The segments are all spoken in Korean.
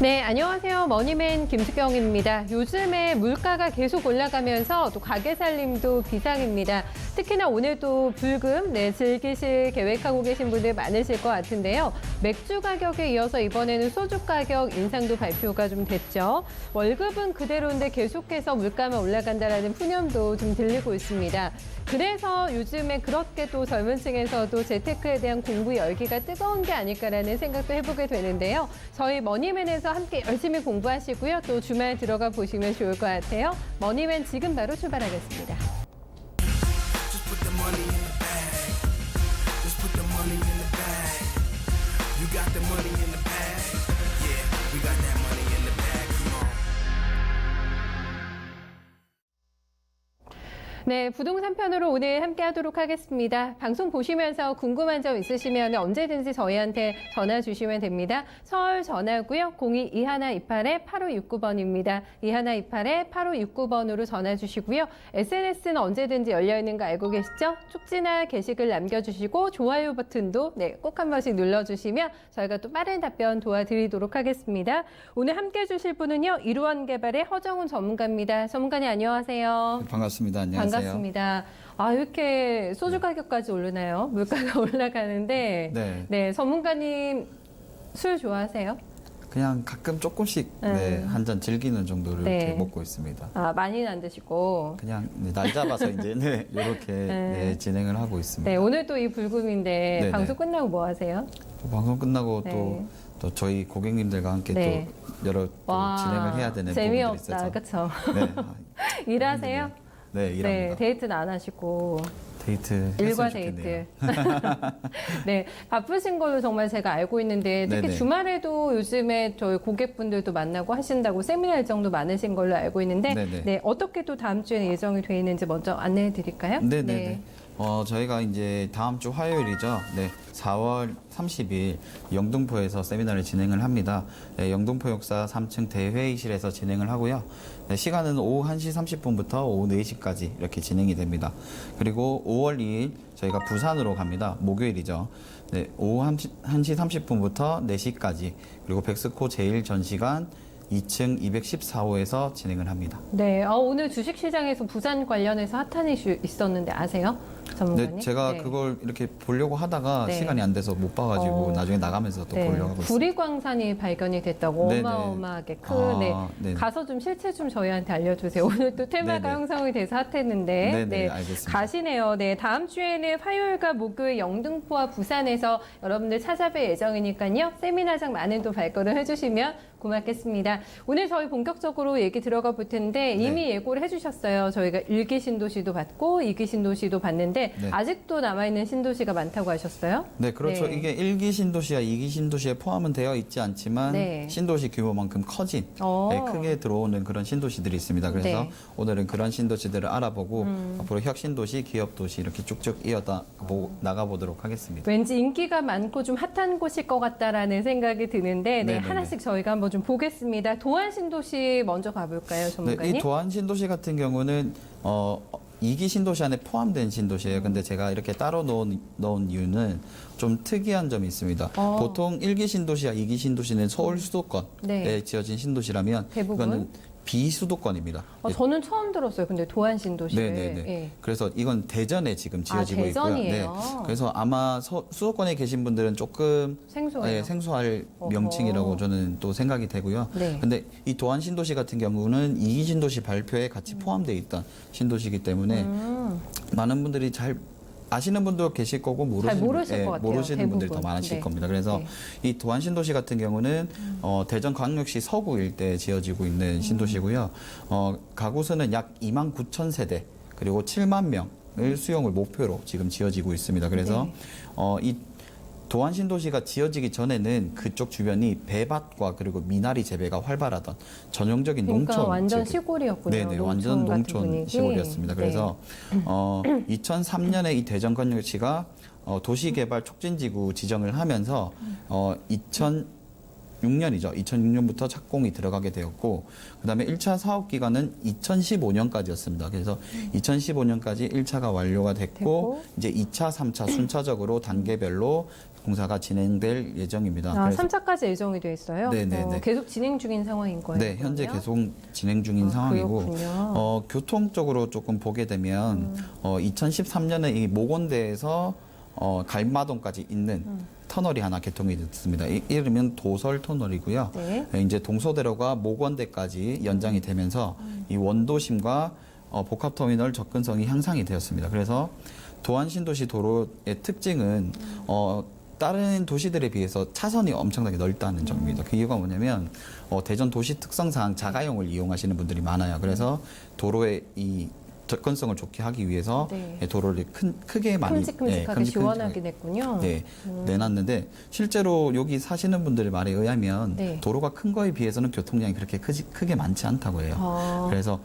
네, 안녕하세요. 머니맨 김수경입니다. 요즘에 물가가 계속 올라가면서 또 가게 살림도 비상입니다. 특히나 오늘도 불금 즐기실 계획하고 계신 분들 많으실 것 같은데요. 맥주 가격에 이어서 이번에는 소주 가격 인상도 발표가 좀 됐죠. 월급은 그대로인데 계속해서 물가만 올라간다라는 푸념도 좀 들리고 있습니다. 그래서 요즘에 그렇게 또 젊은 층에서도 재테크에 대한 공부 열기가 뜨거운 게 아닐까라는 생각도 해보게 되는데요. 저희 머니맨에서 함께 열심히 공부하시고요. 또 주말 들어가 보시면 좋을 것 같아요. 머니맨 지금 바로 출발하겠습니다. 네, 부동산 편으로 오늘 함께 하도록 하겠습니다. 방송 보시면서 궁금한 점 있으시면 언제든지 저희한테 전화 주시면 됩니다. 서울 전화고요. 02-2128-8569번입니다. 2128-8569번으로 전화 주시고요. SNS는 언제든지 열려 있는 거 알고 계시죠? 쪽지나 게시글 남겨주시고 좋아요 버튼도 꼭 한 번씩 눌러주시면 저희가 또 빠른 답변 도와드리도록 하겠습니다. 오늘 함께 해주실 분은요. 이루원개발의 허정훈 전문가입니다. 전문가님 안녕하세요. 네, 반갑습니다. 안녕하세요. 반갑습니다. 아, 이렇게 소주 가격까지 오르나요? 물가가 올라가는데. 네, 전문가님 술 좋아하세요? 그냥 가끔 조금씩 한 잔 즐기는 정도로 이렇게 먹고 있습니다. 아, 많이는 안 드시고. 그냥 날 잡아서 이제 이렇게 진행을 하고 있습니다. 네, 오늘 또 이 불금인데 방송 끝나고 뭐 하세요? 방송 끝나고 또 저희 고객님들과 함께 또 여러 또 진행을 해야 되는 부분들이 있어서. 재미없다, 그렇죠? 네. 일하세요? 네, 일합니다. 데이트는 안 하시고. 데이트 일과 했으면 데이트. 좋겠네요. 네, 바쁘신 걸로 정말 제가 알고 있는데 특히 네네. 주말에도 요즘에 저희 고객분들도 만나고 하신다고 세미나 일정도 많으신 걸로 알고 있는데 네네. 어떻게 또 다음 주에는 예정이 돼 있는지 먼저 안내해 드릴까요? 네네네. 저희가 이제 다음 주 화요일이죠. 네, 4월 30일 영등포에서 세미나를 진행을 합니다. 네, 영등포 역사 3층 대회의실에서 진행을 하고요. 네, 시간은 오후 1시 30분부터 오후 4시까지 이렇게 진행이 됩니다. 그리고 5월 2일 저희가 부산으로 갑니다. 목요일이죠. 네, 오후 1시 30분부터 4시까지 그리고 백스코 제1전시관 2층 214호에서 진행을 합니다. 네, 오늘 주식시장에서 부산 관련해서 핫한 이슈 있었는데 아세요? 전문가님? 네, 제가 그걸 이렇게 보려고 하다가 시간이 안 돼서 못 봐가지고 나중에 나가면서 또 보려고 하고 있습니다. 구리광산이 발견이 됐다고 네네. 어마어마하게 큰 가서 좀 실체 좀 저희한테 알려주세요. 오늘 또 테마가 네네. 형성이 돼서 핫했는데 네네, 알겠습니다. 가시네요. 네, 다음 주에는 화요일과 목요일 영등포와 부산에서 여러분들 찾아뵐 예정이니까요. 세미나장 많은 또 발걸음 해주시면 고맙겠습니다. 오늘 저희 본격적으로 얘기 들어가 볼 텐데 이미 예고를 해주셨어요. 저희가 1기 신도시도 받고 2기 신도시도 받는데 아직도 남아있는 신도시가 많다고 하셨어요? 네, 그렇죠. 이게 1기 신도시와 2기 신도시에 포함은 되어 있지 않지만 신도시 규모만큼 커진 크게 들어오는 그런 신도시들이 있습니다. 그래서 오늘은 그런 신도시들을 알아보고 앞으로 혁신도시, 기업도시 이렇게 쭉쭉 나가보도록 하겠습니다. 왠지 인기가 많고 좀 핫한 곳일 것 같다라는 생각이 드는데 하나씩 저희가 한번 좀 보겠습니다. 도안 신도시 먼저 가볼까요, 전문가님? 네, 이 도안 신도시 같은 경우는 2기 신도시 안에 포함된 신도시예요. 근데 제가 이렇게 따로 넣은 이유는 좀 특이한 점이 있습니다. 보통 1기 신도시와 2기 신도시는 서울 수도권에 지어진 신도시라면 대부분? 이거는 비수도권입니다. 저는 처음 들었어요. 근데 도안 신도시를. 네네네. 그래서 이건 대전에 지금 지어지고 대전이에요? 있고요. 그래서 아마 수도권에 계신 분들은 조금 생소할 명칭이라고 저는 또 생각이 되고요. 근데 이 도안 신도시 같은 경우는 2기 신도시 발표에 같이 포함되어 있던 신도시이기 때문에 많은 분들이 잘 아시는 분도 계실 거고 모르시는 분들이 더 많으실 겁니다. 그래서 이 도안 신도시 같은 경우는 대전 광역시 서구 일대에 지어지고 있는 신도시고요. 가구 수는 약 2만 9천 세대 그리고 7만 명을 수용을 목표로 지금 지어지고 있습니다. 그래서 이 도안 신도시가 지어지기 전에는 그쪽 주변이 배밭과 그리고 미나리 재배가 활발하던 전형적인 농촌 완전 시골이었군요. 네네, 완전 농촌 시골이었습니다. 그래서 2003년에 이 대전광역시가 도시개발 촉진지구 지정을 하면서 2006년이죠. 2006년부터 착공이 들어가게 되었고 그다음에 1차 사업 기간은 2015년까지였습니다. 그래서 2015년까지 1차가 완료가 됐고 이제 2차, 3차 순차적으로 단계별로 공사가 진행될 예정입니다. 아, 3차까지 예정이 돼 있어요? 네네네. 계속 진행 중인 상황인 거예요? 네, 현재 계속 진행 중인 상황이고 교통적으로 조금 보게 되면 2013년에 이 모건대에서 갈마동까지 있는 터널이 하나 개통이 됐습니다. 이름은 도설 터널이고요. 네. 이제 동서대로가 모건대까지 연장이 되면서 이 원도심과 복합터미널 접근성이 향상이 되었습니다. 그래서 도안신도시 도로의 특징은 다른 도시들에 비해서 차선이 엄청나게 넓다는 점입니다. 그 이유가 뭐냐면 대전 도시 특성상 자가용을 이용하시는 분들이 많아요. 그래서 도로의 이 접근성을 좋게 하기 위해서 도로를 크게 많이 큼직큼직하게 시원하게 냈군요. 네, 내놨는데 실제로 여기 사시는 분들의 말에 의하면 도로가 큰 거에 비해서는 교통량이 그렇게 크게 많지 않다고 해요. 그래서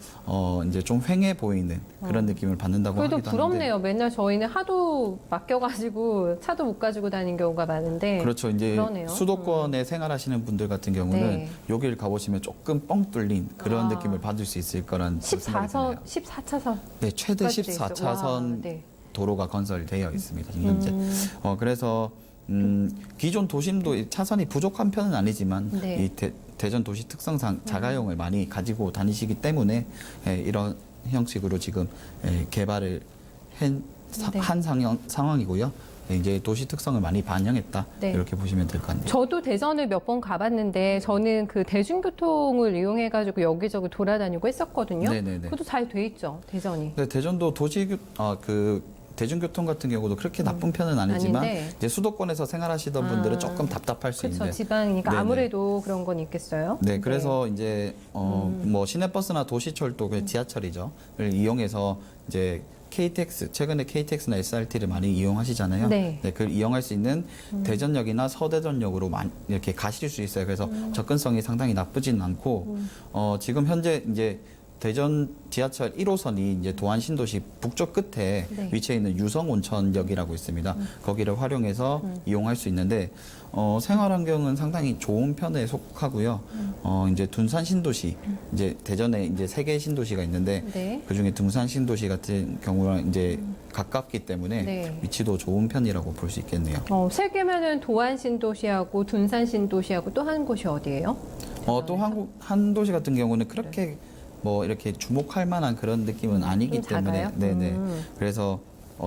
이제 좀 휑해 보이는 그런 느낌을 받는다고 하기도 하는데. 그래도 부럽네요. 맨날 저희는 하도 맡겨가지고 차도 못 가지고 다니는 경우가 많은데. 그렇죠. 이제 그러네요. 수도권에 생활하시는 분들 같은 경우는 여기를 가보시면 조금 뻥 뚫린 그런 느낌을 받을 수 있을 거란 14차선. 네, 최대 14차선 도로가 건설되어 있습니다. 현재. 그래서 기존 도심도 차선이 부족한 편은 아니지만 이 대전 도시 특성상 자가용을 많이 가지고 다니시기 때문에 이런 형식으로 지금 개발을 한 상황이고요. 이제 도시 특성을 많이 반영했다 이렇게 보시면 될 것 같네요. 저도 대전을 몇 번 가봤는데 저는 그 대중교통을 이용해가지고 여기저기 돌아다니고 했었거든요. 그것도 잘 돼 있죠, 대전이. 네, 대전도 대중교통 같은 경우도 그렇게 나쁜 편은 아니지만 이제 수도권에서 생활하시던 분들은 조금 답답할 수 있는데. 지방이니까 아무래도 그런 건 있겠어요. 네, 그래서 이제 뭐 시내버스나 도시철도 그 지하철이죠.를 이용해서 이제 KTX, 최근에 KTX나 SRT를 많이 이용하시잖아요. 그걸 이용할 수 있는 대전역이나 서대전역으로 이렇게 가실 수 있어요. 그래서 접근성이 상당히 나쁘진 않고, 지금 현재 이제 대전 지하철 1호선이 이제 도안신도시 북쪽 끝에 위치해 있는 유성온천역이라고 있습니다. 거기를 활용해서 이용할 수 있는데 생활 환경은 상당히 좋은 편에 속하고요. 이제 둔산 신도시, 이제 대전에 이제 3개의 신도시가 있는데 그 중에 둔산 신도시 같은 경우는 이제 가깝기 때문에 위치도 좋은 편이라고 볼 수 있겠네요. 3개면은 도안 신도시하고 둔산 신도시하고 또 한 곳이 어디예요? 또 한 도시 같은 경우는 그렇게 뭐 이렇게 주목할 만한 그런 느낌은 아니기 때문에 그래서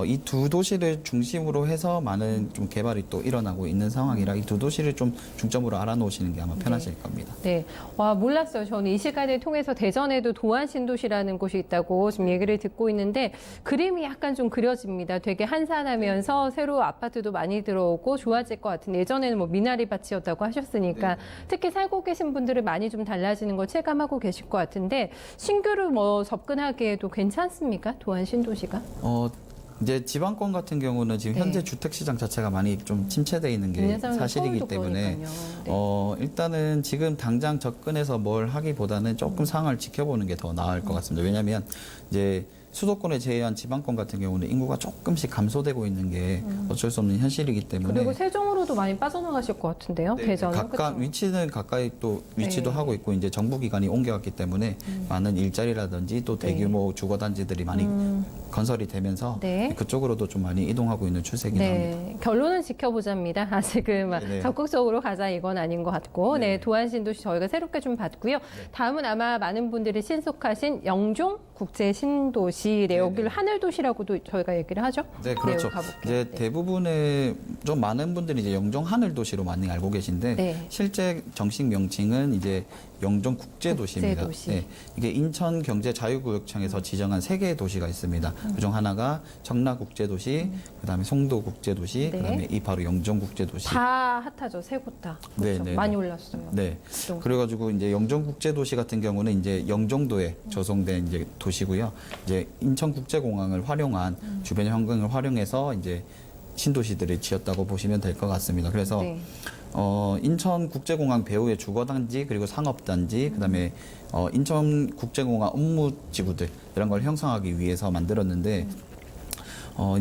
이 두 도시를 중심으로 해서 많은 좀 개발이 또 일어나고 있는 상황이라 이 두 도시를 좀 중점으로 알아놓으시는 게 아마 편하실 겁니다. 네. 와, 몰랐어요. 저는 이 시간을 통해서 대전에도 도안신도시라는 곳이 있다고 지금 얘기를 듣고 있는데 그림이 약간 좀 그려집니다. 되게 한산하면서 새로 아파트도 많이 들어오고 좋아질 것 같은. 예전에는 뭐 미나리 밭이었다고 하셨으니까 특히 살고 계신 분들은 많이 좀 달라지는 걸 체감하고 계실 것 같은데 신규로 뭐 접근하기에도 괜찮습니까? 도안신도시가? 이제 지방권 같은 경우는 지금 현재 주택 시장 자체가 많이 좀 침체되어 있는 게 사실이기 때문에 일단은 지금 당장 접근해서 뭘 하기보다는 조금 상황을 지켜보는 게 더 나을 것 같습니다. 왜냐하면 이제 수도권에 제외한 지방권 같은 경우는 인구가 조금씩 감소되고 있는 게 어쩔 수 없는 현실이기 때문에 그리고 세종으로도 많이 빠져나가실 것 같은데요. 대전은 위치는 가까이 또 위치도 하고 있고 이제 정부기관이 옮겨왔기 때문에 많은 일자리라든지 또 대규모 주거단지들이 많이 건설이 되면서 그쪽으로도 좀 많이 이동하고 있는 추세이긴 합니다. 결론은 지켜보자입니다. 아직은 적극적으로 가자 이건 아닌 것 같고 도안신도시 저희가 새롭게 좀 봤고요. 다음은 아마 많은 분들이 신속하신 영종국제신도시 여기를 하늘도시라고도 저희가 얘기를 하죠. 네, 그렇죠. 이제 대부분의 좀 많은 분들이 이제 영종 하늘도시로 많이 알고 계신데 실제 정식 명칭은 이제 영종국제도시입니다. 이게 인천경제자유구역청에서 지정한 3개의 도시가 있습니다. 그중 하나가 청라국제도시, 그다음에 송도국제도시, 그다음에 이 바로 영종국제도시. 다 핫하죠, 3곳 다. 그렇죠. 많이 올랐어요. 그래가지고 이제 영종국제도시 같은 경우는 이제 영종도에 조성된 이제 도시고요. 이제 인천국제공항을 활용한 주변 환경을 활용해서 이제 신도시들을 지었다고 보시면 될 것 같습니다. 그래서 인천국제공항 배후의 주거단지 그리고 상업단지 그다음에 인천국제공항 업무지구들 이런 걸 형성하기 위해서 만들었는데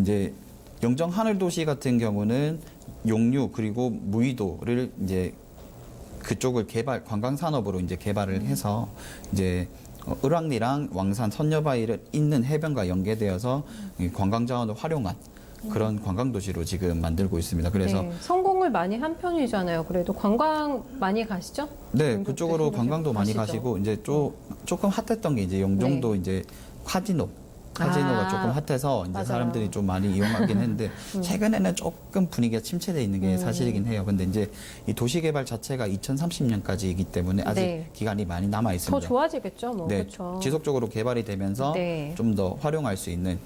이제 영정 하늘도시 같은 경우는 용류 그리고 무의도를 이제 그쪽을 관광 산업으로 이제 개발을 해서 이제 을왕리랑 왕산, 선여바위를 있는 해변과 연계되어서 이 관광 자원을 활용한 그런 관광 도시로 지금 만들고 있습니다. 그래서 성공을 많이 한 편이잖아요. 그래도 관광 많이 가시죠? 네, 그쪽으로 관광도 많이 가시고 이제 조금 핫했던 게 이제 영종도 이제 카지노가 조금 핫해서 이제 맞아요. 사람들이 좀 많이 이용하긴 했는데 최근에는 조금 분위기가 침체돼 있는 게 사실이긴 해요. 근데 이제 이 도시 개발 자체가 2030년까지이기 때문에 아직 기간이 많이 남아 있습니다. 더 좋아지겠죠, 뭐. 네, 그렇죠. 지속적으로 개발이 되면서 좀 더 활용할 수 있는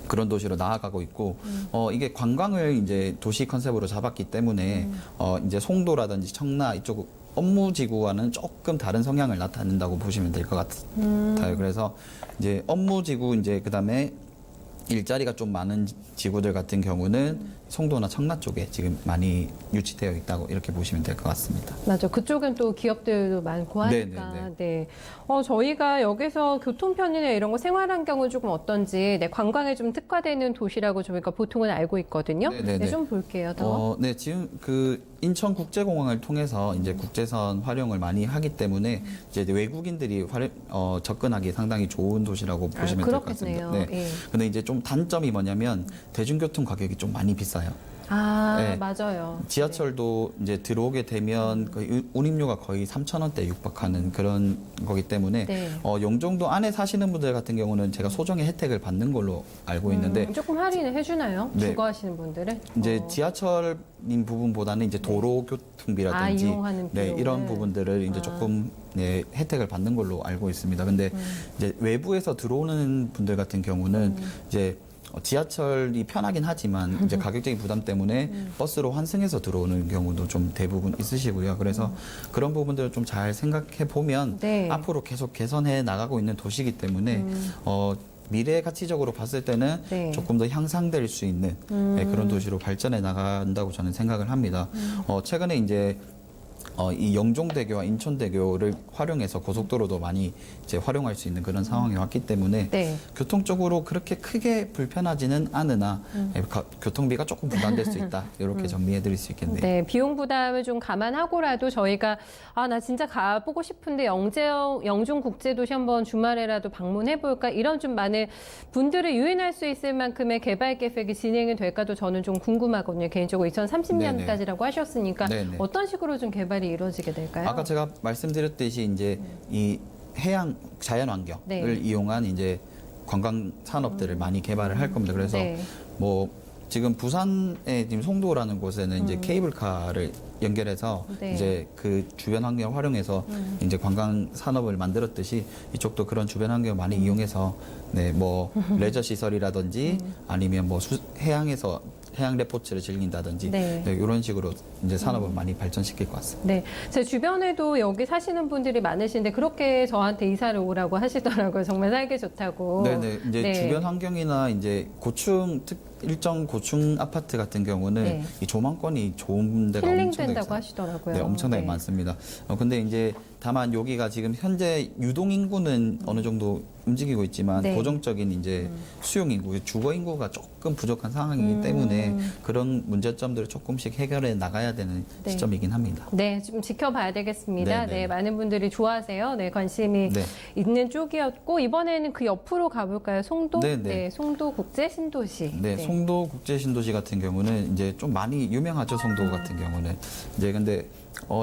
그런 도시로 나아가고 있고 이게 관광을 이제 도시 컨셉으로 잡았기 때문에 이제 송도라든지 청라 이쪽 업무지구와는 조금 다른 성향을 나타낸다고 보시면 될 것 같아요. 그래서 이제 업무지구 이제 그다음에 일자리가 좀 많은 지구들 같은 경우는 송도나 청라 쪽에 지금 많이 유치되어 있다고 이렇게 보시면 될 것 같습니다. 맞아. 그쪽은 또 기업들도 많고 하니까. 네네네. 네. 저희가 여기서 교통편이나 이런 거 생활 환경은 조금 어떤지 관광에 좀 특화되는 도시라고 저희가 보통은 알고 있거든요. 네네네. 네, 좀 볼게요. 더. 네, 지금 그 인천국제공항을 통해서 이제 국제선 활용을 많이 하기 때문에 이제 외국인들이 접근하기 상당히 좋은 도시라고 보시면 될 것 같습니다. 그렇겠네요. 네. 예. 근데 이제 좀 단점이 뭐냐면 대중교통 가격이 좀 많이 비싸요. 네. 맞아요. 지하철도 이제 들어오게 되면 거의 운임료가 거의 3,000원대 육박하는 그런 거기 때문에 영종도 안에 사시는 분들 같은 경우는 제가 소정의 혜택을 받는 걸로 알고 있는데 조금 할인을 해주나요? 네. 주거하시는 분들은? 이제 지하철인 부분보다는 이제 도로교통비라든지 이용하는 비용을. 이런 부분들을 이제 조금 혜택을 받는 걸로 알고 있습니다. 근데 이제 외부에서 들어오는 분들 같은 경우는 이제 지하철이 편하긴 하지만 이제 가격적인 부담 때문에 버스로 환승해서 들어오는 경우도 좀 대부분 있으시고요. 그래서 그런 부분들을 좀 잘 생각해 보면 앞으로 계속 개선해 나가고 있는 도시이기 때문에 미래 가치적으로 봤을 때는 조금 더 향상될 수 있는 그런 도시로 발전해 나간다고 저는 생각을 합니다. 최근에 이제 이 영종대교와 인천대교를 활용해서 고속도로도 많이 이제 활용할 수 있는 그런 상황이 왔기 때문에 교통적으로 그렇게 크게 불편하지는 않으나 교통비가 조금 부담될 수 있다. 이렇게 정리해드릴 수 있겠네요. 네, 비용 부담을 좀 감안하고라도 저희가 나 진짜 가보고 싶은데 영종국제도시 한번 주말에라도 방문해볼까 이런 좀 많은 분들을 유인할 수 있을 만큼의 개발 계획이 진행이 될까도 저는 좀 궁금하거든요. 개인적으로 2030년까지라고 하셨으니까 어떤 식으로 좀 개발이 이루어지게 될까요? 아까 제가 말씀드렸듯이 이제 이 해양 자연환경을 이용한 이제 관광 산업들을 많이 개발을 할 겁니다. 그래서 뭐 지금 부산의 지금 송도라는 곳에는 이제 케이블카를 연결해서 이제 그 주변 환경을 활용해서 이제 관광 산업을 만들었듯이 이쪽도 그런 주변 환경을 많이 이용해서 뭐 레저 시설이라든지 아니면 뭐 해양에서 해양 레포츠를 즐긴다든지 이런 식으로 이제 산업을 많이 발전시킬 것 같습니다. 네, 제 주변에도 여기 사시는 분들이 많으신데 그렇게 저한테 이사를 오라고 하시더라고요. 정말 살기 좋다고. 네네. 이제 주변 환경이나 이제 일정 고층 아파트 같은 경우는 이 조망권이 좋은 데가 힐링된다고 하시더라고요. 네, 엄청나게 많습니다. 근데 이제 다만 여기가 지금 현재 유동 인구는 어느 정도 움직이고 있지만 고정적인 이제 수용 인구, 주거 인구가 조금 부족한 상황이기 때문에 그런 문제점들을 조금씩 해결해 나가야 되는 시점이긴 합니다. 네, 좀 지켜봐야 되겠습니다. 네, 많은 분들이 좋아하세요. 네, 관심이 있는 쪽이었고 이번에는 그 옆으로 가볼까요? 송도? 네, 송도 국제 신도시. 네, 송도 국제 신도시 같은 경우는 이제 좀 많이 유명하죠. 송도 같은 경우는 이제 근데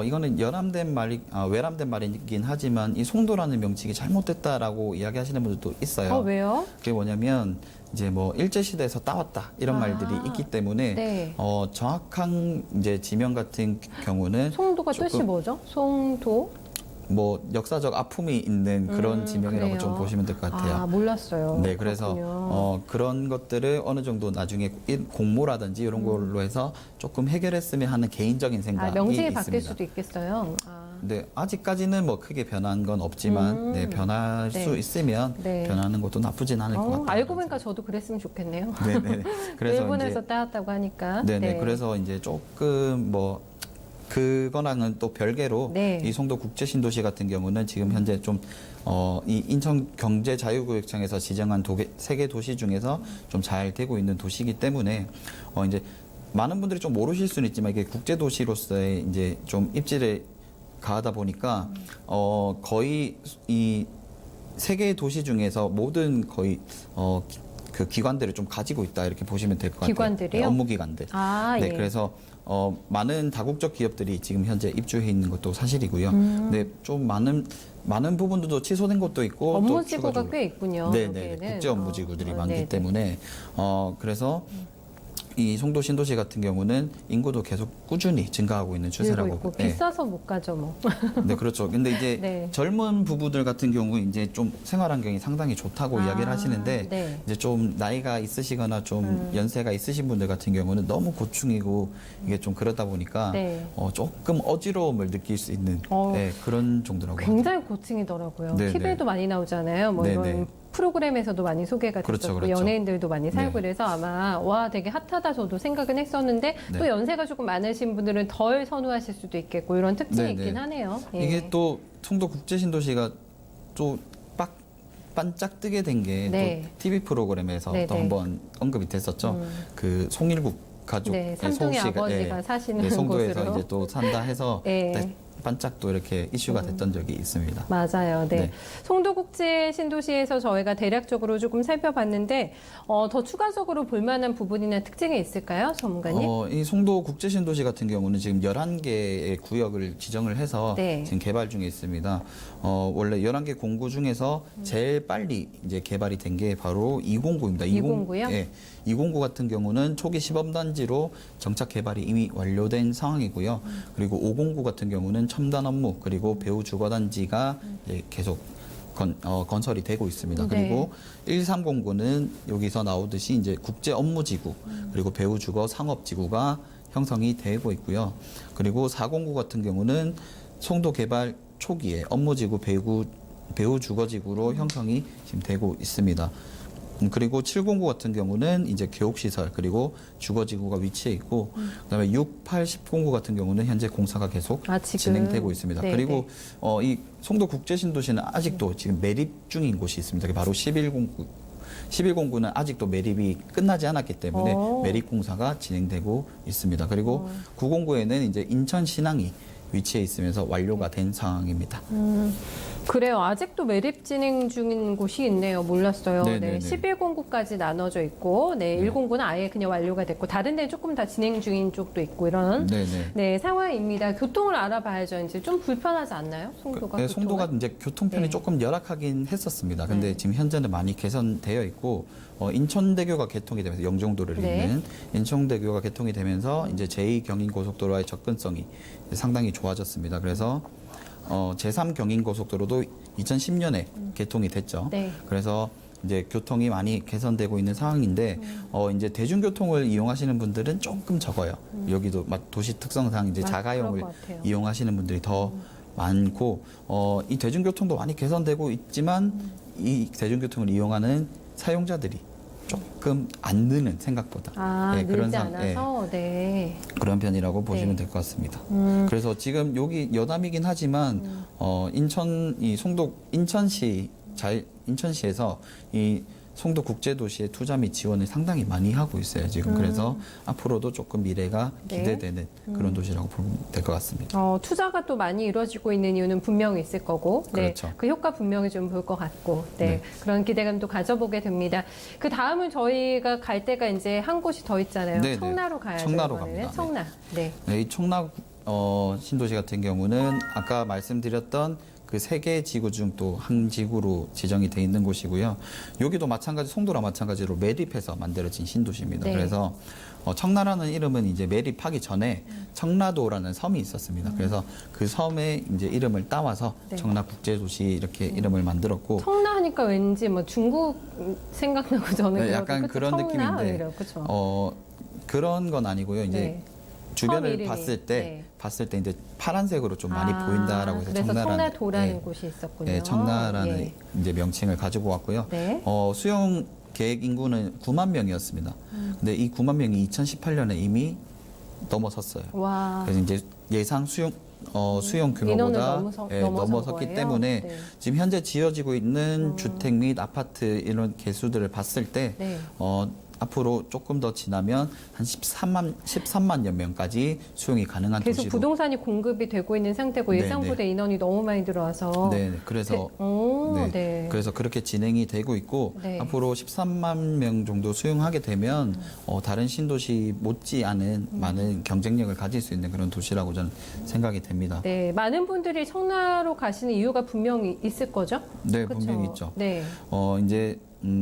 이거는 외람된 말이긴 하지만 이 송도라는 명칭이 잘못됐다라고 이야기하시는 분들도 있어요. 왜요? 그게 뭐냐면 이제 뭐 일제시대에서 따왔다 이런 말들이 있기 때문에 정확한 이제 지명 같은 경우는 송도가 뜻이 뭐죠? 송도? 뭐 역사적 아픔이 있는 그런 지명이라고 좀 보시면 될 것 같아요. 몰랐어요. 네, 그래서 그런 것들을 어느 정도 나중에 공모라든지 이런 걸로 해서 조금 해결했으면 하는 개인적인 생각이 명칭이 있습니다. 바뀔 수도 있겠어요. 네, 아직까지는 뭐 크게 변한 건 없지만 변할 수 있으면 변하는 것도 나쁘진 않을 것 같아요. 알고 보니까 저도 그랬으면 좋겠네요. 네네. 그래서 일본에서 따왔다고 하니까. 네네. 그래서 이제 조금 뭐 그거랑은 또 별개로 이 송도 국제신도시 같은 경우는 지금 현재 좀 이 인천경제자유구역청에서 지정한 3개 도시 중에서 좀 잘 되고 있는 도시이기 때문에 이제 많은 분들이 좀 모르실 수는 있지만 이게 국제도시로서의 이제 좀 입지를 가하다 보니까 거의 이 세계 도시 중에서 모든 거의 그 기관들을 좀 가지고 있다 이렇게 보시면 될 것 같아요. 기관들이요? 네, 업무 기관들. 네, 예. 그래서 많은 다국적 기업들이 지금 현재 입주해 있는 것도 사실이고요. 네, 좀 많은 부분들도 취소된 것도 있고 업무지구가 꽤 있군요. 네, 여기에는. 국제 업무지구들이 많기 네네. 때문에 그래서 이 송도 신도시 같은 경우는 인구도 계속 꾸준히 증가하고 있는 추세라고. 있고 네. 비싸서 못 가죠, 뭐. 네, 그렇죠. 근데 이제 네. 젊은 부부들 같은 경우 이제 좀 생활 환경이 상당히 좋다고 이야기를 하시는데 네. 이제 좀 나이가 있으시거나 좀 연세가 있으신 분들 같은 경우는 너무 고충이고 이게 좀 그러다 보니까 네. 조금 어지러움을 느낄 수 있는 네, 그런 정도라고. 굉장히 고층이더라고요. 네, TV에도 많이 나오잖아요. 뭐 네, 이런 네. 프로그램에서도 많이 소개가 그렇죠, 됐었고 그렇죠. 연예인들도 많이 살고 네. 그래서 아마 와 되게 핫하다 저도 생각은 했었는데 네. 또 연세가 조금 많으신 분들은 덜 선호하실 수도 있겠고 이런 특징이 네, 있긴 네. 하네요. 예. 이게 또 송도 국제신도시가 또 반짝 뜨게 된 게 또 네. TV 프로그램에서 네, 또 네. 한번 언급이 됐었죠. 그 송일국 가족, 네, 삼동의 아버지가 사시는 송도에서 곳으로. 이제 또 산다 해서 네. 네, 반짝 또 이렇게 이슈가 됐던 적이 있습니다. 맞아요. 네. 네. 송도국제 신도시에서 저희가 대략적으로 조금 살펴봤는데 더 추가적으로 볼만한 부분이나 특징이 있을까요, 전문가님? 이 송도 국제신도시 같은 경우는 지금 11개의 구역을 지정을 해서 네. 지금 개발 중에 있습니다. 원래 11개 공구 중에서 제일 빨리 이제 개발이 된 게 바로 209입니다. 209 요? 예. 209 같은 경우는 초기 시범단지로 정착 개발이 이미 완료된 상황이고요. 그리고 509 같은 경우는 첨단 업무 그리고 배우 주거단지가 이제 계속 건설이 되고 있습니다. 네. 그리고 1309는 여기서 나오듯이 이제 국제 업무지구 그리고 배우 주거 상업지구가 형성이 되고 있고요. 그리고 409 같은 경우는 송도 개발 초기에 업무지구 배우 주거지구로 형성이 지금 되고 있습니다. 그리고 709 같은 경우는 이제 교육시설 그리고 주거지구가 위치해 있고 그다음에 6, 8, 1009 같은 경우는 현재 공사가 계속 지금. 진행되고 있습니다. 네, 그리고 이 송도 국제신도시는 아직도 지금 매립 중인 곳이 있습니다. 그게 바로 1109. 1109는 아직도 매립이 끝나지 않았기 때문에 매립 공사가 진행되고 있습니다. 그리고 909에는 이제 인천 신항이 위치해 있으면서 완료가 된 상황입니다. 그래요. 아직도 매립 진행 중인 곳이 있네요. 몰랐어요. 네네네. 네, 1109까지 나눠져 있고, 네, 109는 아예 그냥 완료가 됐고, 다른 데는 조금 다 진행 중인 쪽도 있고, 이런 네네. 네, 상황입니다. 교통을 알아봐야죠. 이제 좀 불편하지 않나요? 송도가? 네, 송도가 교통은? 이제 교통편이 네. 조금 열악하긴 했었습니다. 근데 지금 현재는 많이 개선되어 있고 인천대교가 개통이 되면서 영종도를 네. 잇는 인천대교가 개통이 되면서 이제 제2경인고속도로와의 접근성이 상당히 좋아졌습니다. 그래서 제3경인고속도로도 2010년에 개통이 됐죠. 네. 그래서 이제 교통이 많이 개선되고 있는 상황인데 이제 대중교통을 이용하시는 분들은 조금 적어요. 여기도 도시 특성상 이제 자가용을 그럴 것 같아요. 이용하시는 분들이 더 많고 이 대중교통도 많이 개선되고 있지만 이 대중교통을 이용하는 사용자들이 조금 안 느는 생각보다 늘지 않아서 네. 그런 편이라고 보시면 될 것 같습니다. 그래서 지금 여기 여담이긴 하지만 인천시에서 이 송도 국제도시의 투자 및 지원을 상당히 많이 하고 있어요. 지금 그래서 앞으로도 조금 미래가 네. 기대되는 그런 도시라고 보면 될 것 같습니다. 투자가 또 많이 이루어지고 있는 이유는 분명히 있을 거고, 네, 그렇죠. 그 효과 분명히 좀 볼 것 같고, 네, 네. 그런 기대감도 가져보게 됩니다. 그 다음은 저희가 갈 데가 이제 한 곳이 더 있잖아요. 네, 네. 청라로 가야죠. 청라로 이번에는. 갑니다. 청라. 네. 네, 이 청라 신도시 같은 경우는 아까 말씀드렸던 그 세 개 지구 중 또 한 지구로 지정이 돼 있는 곳이고요. 여기도 마찬가지 송도랑 마찬가지로 매립해서 만들어진 신도시입니다. 네. 그래서 청라라는 이름은 이제 매립하기 전에 청라도라는 섬이 있었습니다. 그래서 그 섬의 이제 이름을 따와서 네. 청라 국제도시 이렇게 이름을 만들었고 청라 하니까 왠지 뭐 중국 생각나고 저는 네, 약간 그쵸? 그런 청라? 느낌인데 이래요. 그쵸? 그런 건 아니고요. 이제 네. 주변을 섬 이름이, 봤을 때 이제 파란색으로 좀 많이 보인다라고 해서 그래서 청라라는 청라도라는 곳이 있었군요. 네, 청라라는 예. 이제 명칭을 가지고 왔고요. 네. 수용 계획 인구는 9만 명이었습니다. 근데 이 9만 명이 2018년에 이미 넘어섰어요. 와. 그래서 이제 예상 수용 인원을 규모보다 넘어선 넘어섰기 거예요? 때문에 네. 지금 현재 지어지고 있는 주택 및 아파트 이런 개수들을 봤을 때 네. 앞으로 조금 더 지나면 한 13만여 명까지 수용이 가능한 계속 도시로. 부동산이 공급이 되고 있는 상태고 예상보다 인원이 너무 많이 들어와서. 네, 그래서 그래서 그렇게 진행이 되고 있고 앞으로 13만 명 정도 수용하게 되면 다른 신도시 못지않은 많은 경쟁력을 가질 수 있는 그런 도시라고 저는 생각이 됩니다. 네, 많은 분들이 청라로 가시는 이유가 분명히 있을 거죠? 네, 그쵸? 분명히 있죠. 네. 이제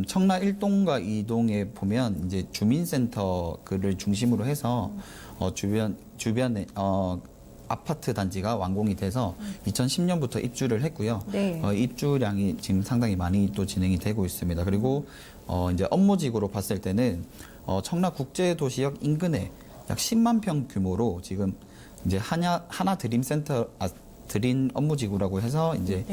청라 1동과 2동에 보면 이제 주민센터를 중심으로 해서 주변에 아파트 단지가 완공이 돼서 2010년부터 입주를 했고요. 네. 입주량이 지금 상당히 많이 또 진행이 되고 있습니다. 그리고 이제 업무직으로 봤을 때는 청라 국제도시역 인근에 약 10만 평 규모로 지금 이제 하나 드림센터 드림 업무지구라고 해서 이제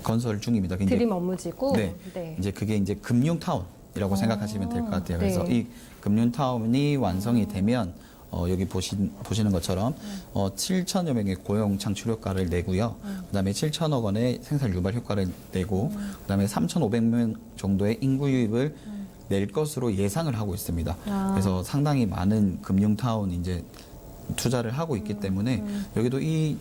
건설 중입니다. 드림 업무지구. 네. 이제 그게 이제 금융타운이라고 생각하시면 될 것 같아요. 그래서 네. 이 금융타운이 완성이 되면 여기 보시는 것처럼 7천여 명의 고용 창출 효과를 내고요. 그다음에 7천억 원의 생산 유발 효과를 내고 그다음에 3,500명 정도의 인구 유입을 낼 것으로 예상을 하고 있습니다. 그래서 상당히 많은 금융타운 이제 투자를 하고 있기 때문에 여기도 이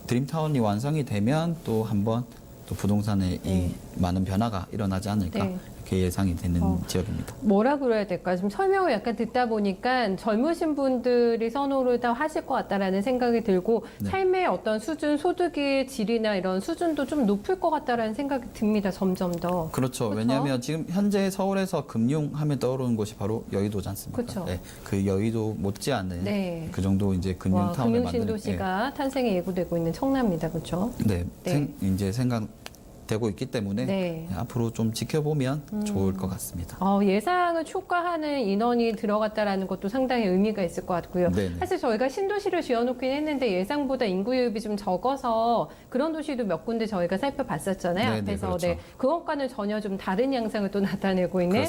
드림타운이 완성이 되면 또 한번 또 부동산에 이 많은 변화가 일어나지 않을까 이렇게 예상이 되는 지역입니다. 뭐라 그래야 될까? 지금 설명을 약간 듣다 보니까 젊으신 분들이 선호를 다 하실 것 같다라는 생각이 들고 삶의 어떤 수준, 소득의 질이나 이런 수준도 좀 높을 것 같다라는 생각이 듭니다. 점점 더. 그렇죠. 왜냐하면 지금 현재 서울에서 금융하면 떠오르는 곳이 바로 여의도지 않습니까? 그렇죠. 네, 그 여의도 못지않은 그 정도 이제 금융타운을 만드는 금융신도시가 탄생이 예고되고 있는 청라입니다. 그렇죠? 네, 이제 생각되고 있기 때문에 앞으로 좀 지켜보면 좋을 것 같습니다. 예상을 초과하는 인원이 들어갔다라는 것도 상당히 의미가 있을 것 같고요. 사실 저희가 신도시를 지어놓긴 했는데 예상보다 인구 유입이 좀 적어서 그런 도시도 몇 군데 저희가 살펴봤었잖아요. 앞에서. 그렇죠. 그것과는 전혀 좀 다른 양상을 또 나타내고 있는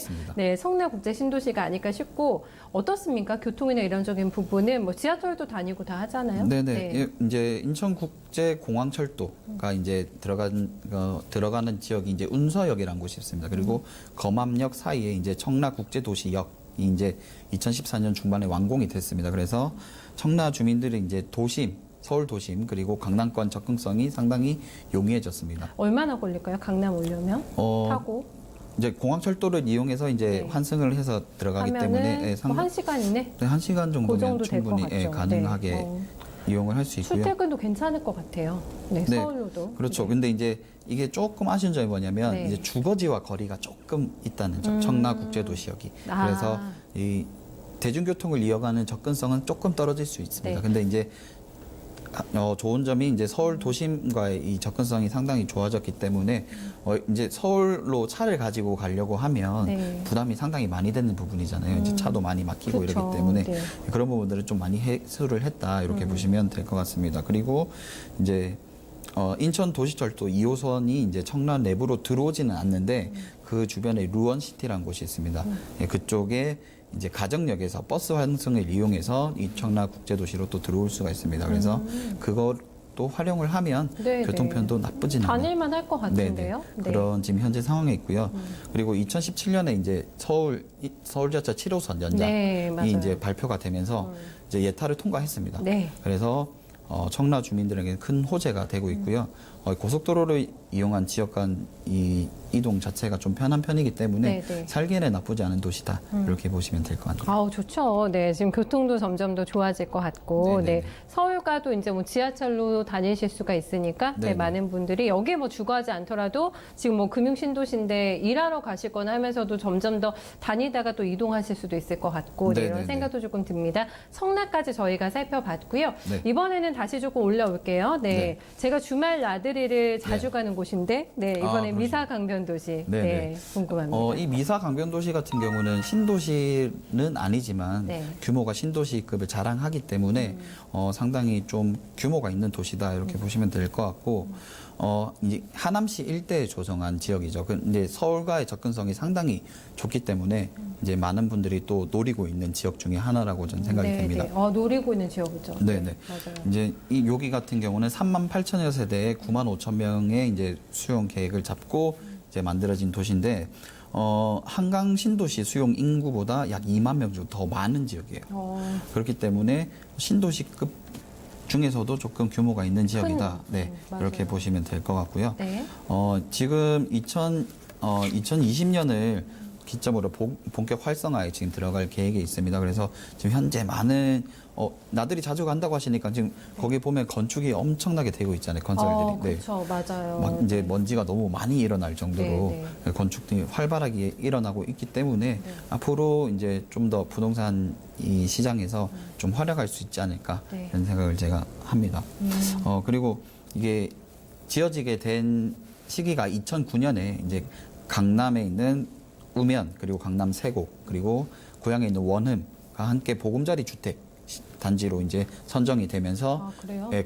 성남국제 신도시가 아닐까 싶고 어떻습니까? 교통이나 이런적인 부분은 뭐 지하철도 다니고 다 하잖아요. 네네. 이제 인천국제공항철도가 이제 들어가는 지역이 이제 운서역이라는 곳이 있습니다. 그리고 검암역 사이에 이제 청라국제도시역이 이제 2014년 중반에 완공이 됐습니다. 그래서 청라 주민들이 이제 서울 도심 그리고 강남권 접근성이 상당히 용이해졌습니다. 얼마나 걸릴까요? 강남 오려면 타고? 이제 공항철도를 이용해서 이제 환승을 해서 들어가기 때문에 뭐 1시간 이내? 네, 1시간 정도면 충분히 가능하게 이용을 할 수 있고요. 출퇴근도 괜찮을 것 같아요. 서울로도. 그렇죠. 근데 이제 이게 조금 아쉬운 점이 뭐냐면 이제 주거지와 거리가 조금 있다는 점. 청라국제도시역이. 그래서 이 대중교통을 이어가는 접근성은 조금 떨어질 수 있습니다. 근데 이제 좋은 점이 이제 서울 도심과의 이 접근성이 상당히 좋아졌기 때문에 이제 서울로 차를 가지고 가려고 하면 부담이 상당히 많이 되는 부분이잖아요. 이제 차도 많이 막히고 이러기 때문에 그런 부분들을 좀 많이 해소를 했다 이렇게 보시면 될 것 같습니다. 그리고 이제 인천 도시철도 2호선이 이제 청라 내부로 들어오지는 않는데 그 주변에 루원시티라는 곳이 있습니다. 그쪽에 이제 가정역에서 버스 환승을 이용해서 이 청라 국제도시로 또 들어올 수가 있습니다. 그래서 그것도 활용을 하면 교통편도 나쁘진 않아요. 다닐만 할 것 같은데요. 그런 지금 현재 상황에 있고요. 그리고 2017년에 이제 서울지하철 7호선 연장이 이제 발표가 되면서 이제 예타를 통과했습니다. 그래서 청라 주민들에게 큰 호재가 되고 있고요. 고속도로를 이용한 지역 간 이동 자체가 좀 편한 편이기 때문에 살기에는 나쁘지 않은 도시다. 이렇게 보시면 될 것 같아요. 좋죠. 지금 교통도 점점 더 좋아질 것 같고, 서울과도 이제 뭐 지하철로 다니실 수가 있으니까 많은 분들이 여기에 뭐 주거하지 않더라도 지금 뭐 금융신도시인데 일하러 가시거나 하면서도 점점 더 다니다가 또 이동하실 수도 있을 것 같고 이런 생각도 조금 듭니다. 성남까지 저희가 살펴봤고요. 이번에는 다시 조금 올라올게요. 제가 주말 나들이를 자주 가는 곳인데 이번에 미사 강변도시 궁금합니다. 이 미사 강변도시 같은 경우는 신도시는 아니지만 규모가 신도시급을 자랑하기 때문에 상당히 좀 규모가 있는 도시다 이렇게 보시면 될 것 같고 이제 하남시 일대에 조성한 지역이죠. 근데 서울과의 접근성이 상당히 좋기 때문에 이제 많은 분들이 또 노리고 있는 지역 중에 하나라고 저는 생각이 됩니다. 노리고 있는 지역이죠. 맞아요. 이제 여기 같은 경우는 3만 8천여 세대에 9만 5천 명의 이제 수용 계획을 잡고 이제 만들어진 도시인데 한강 신도시 수용 인구보다 약 2만 명 정도 더 많은 지역이에요. 그렇기 때문에 신도시급 중에서도 조금 규모가 있는 지역이다. 네, 이렇게 보시면 될 것 같고요. 네. 지금 2020년을 기점으로 본격 활성화에 지금 들어갈 계획이 있습니다. 그래서 지금 현재 많은 나들이 자주 간다고 하시니까 지금 거기 보면 건축이 엄청나게 되고 있잖아요. 건설들이. 그렇죠, 맞아요. 막 이제 먼지가 너무 많이 일어날 정도로 건축들이 활발하게 일어나고 있기 때문에 앞으로 이제 좀 더 부동산 이 시장에서 좀 활약할 수 있지 않을까 이런 생각을 제가 합니다. 그리고 이게 지어지게 된 시기가 2009년에 이제 강남에 있는 우면 그리고 강남 세곡 그리고 고향에 있는 원흠과 함께 보금자리 주택 단지로 이제 선정이 되면서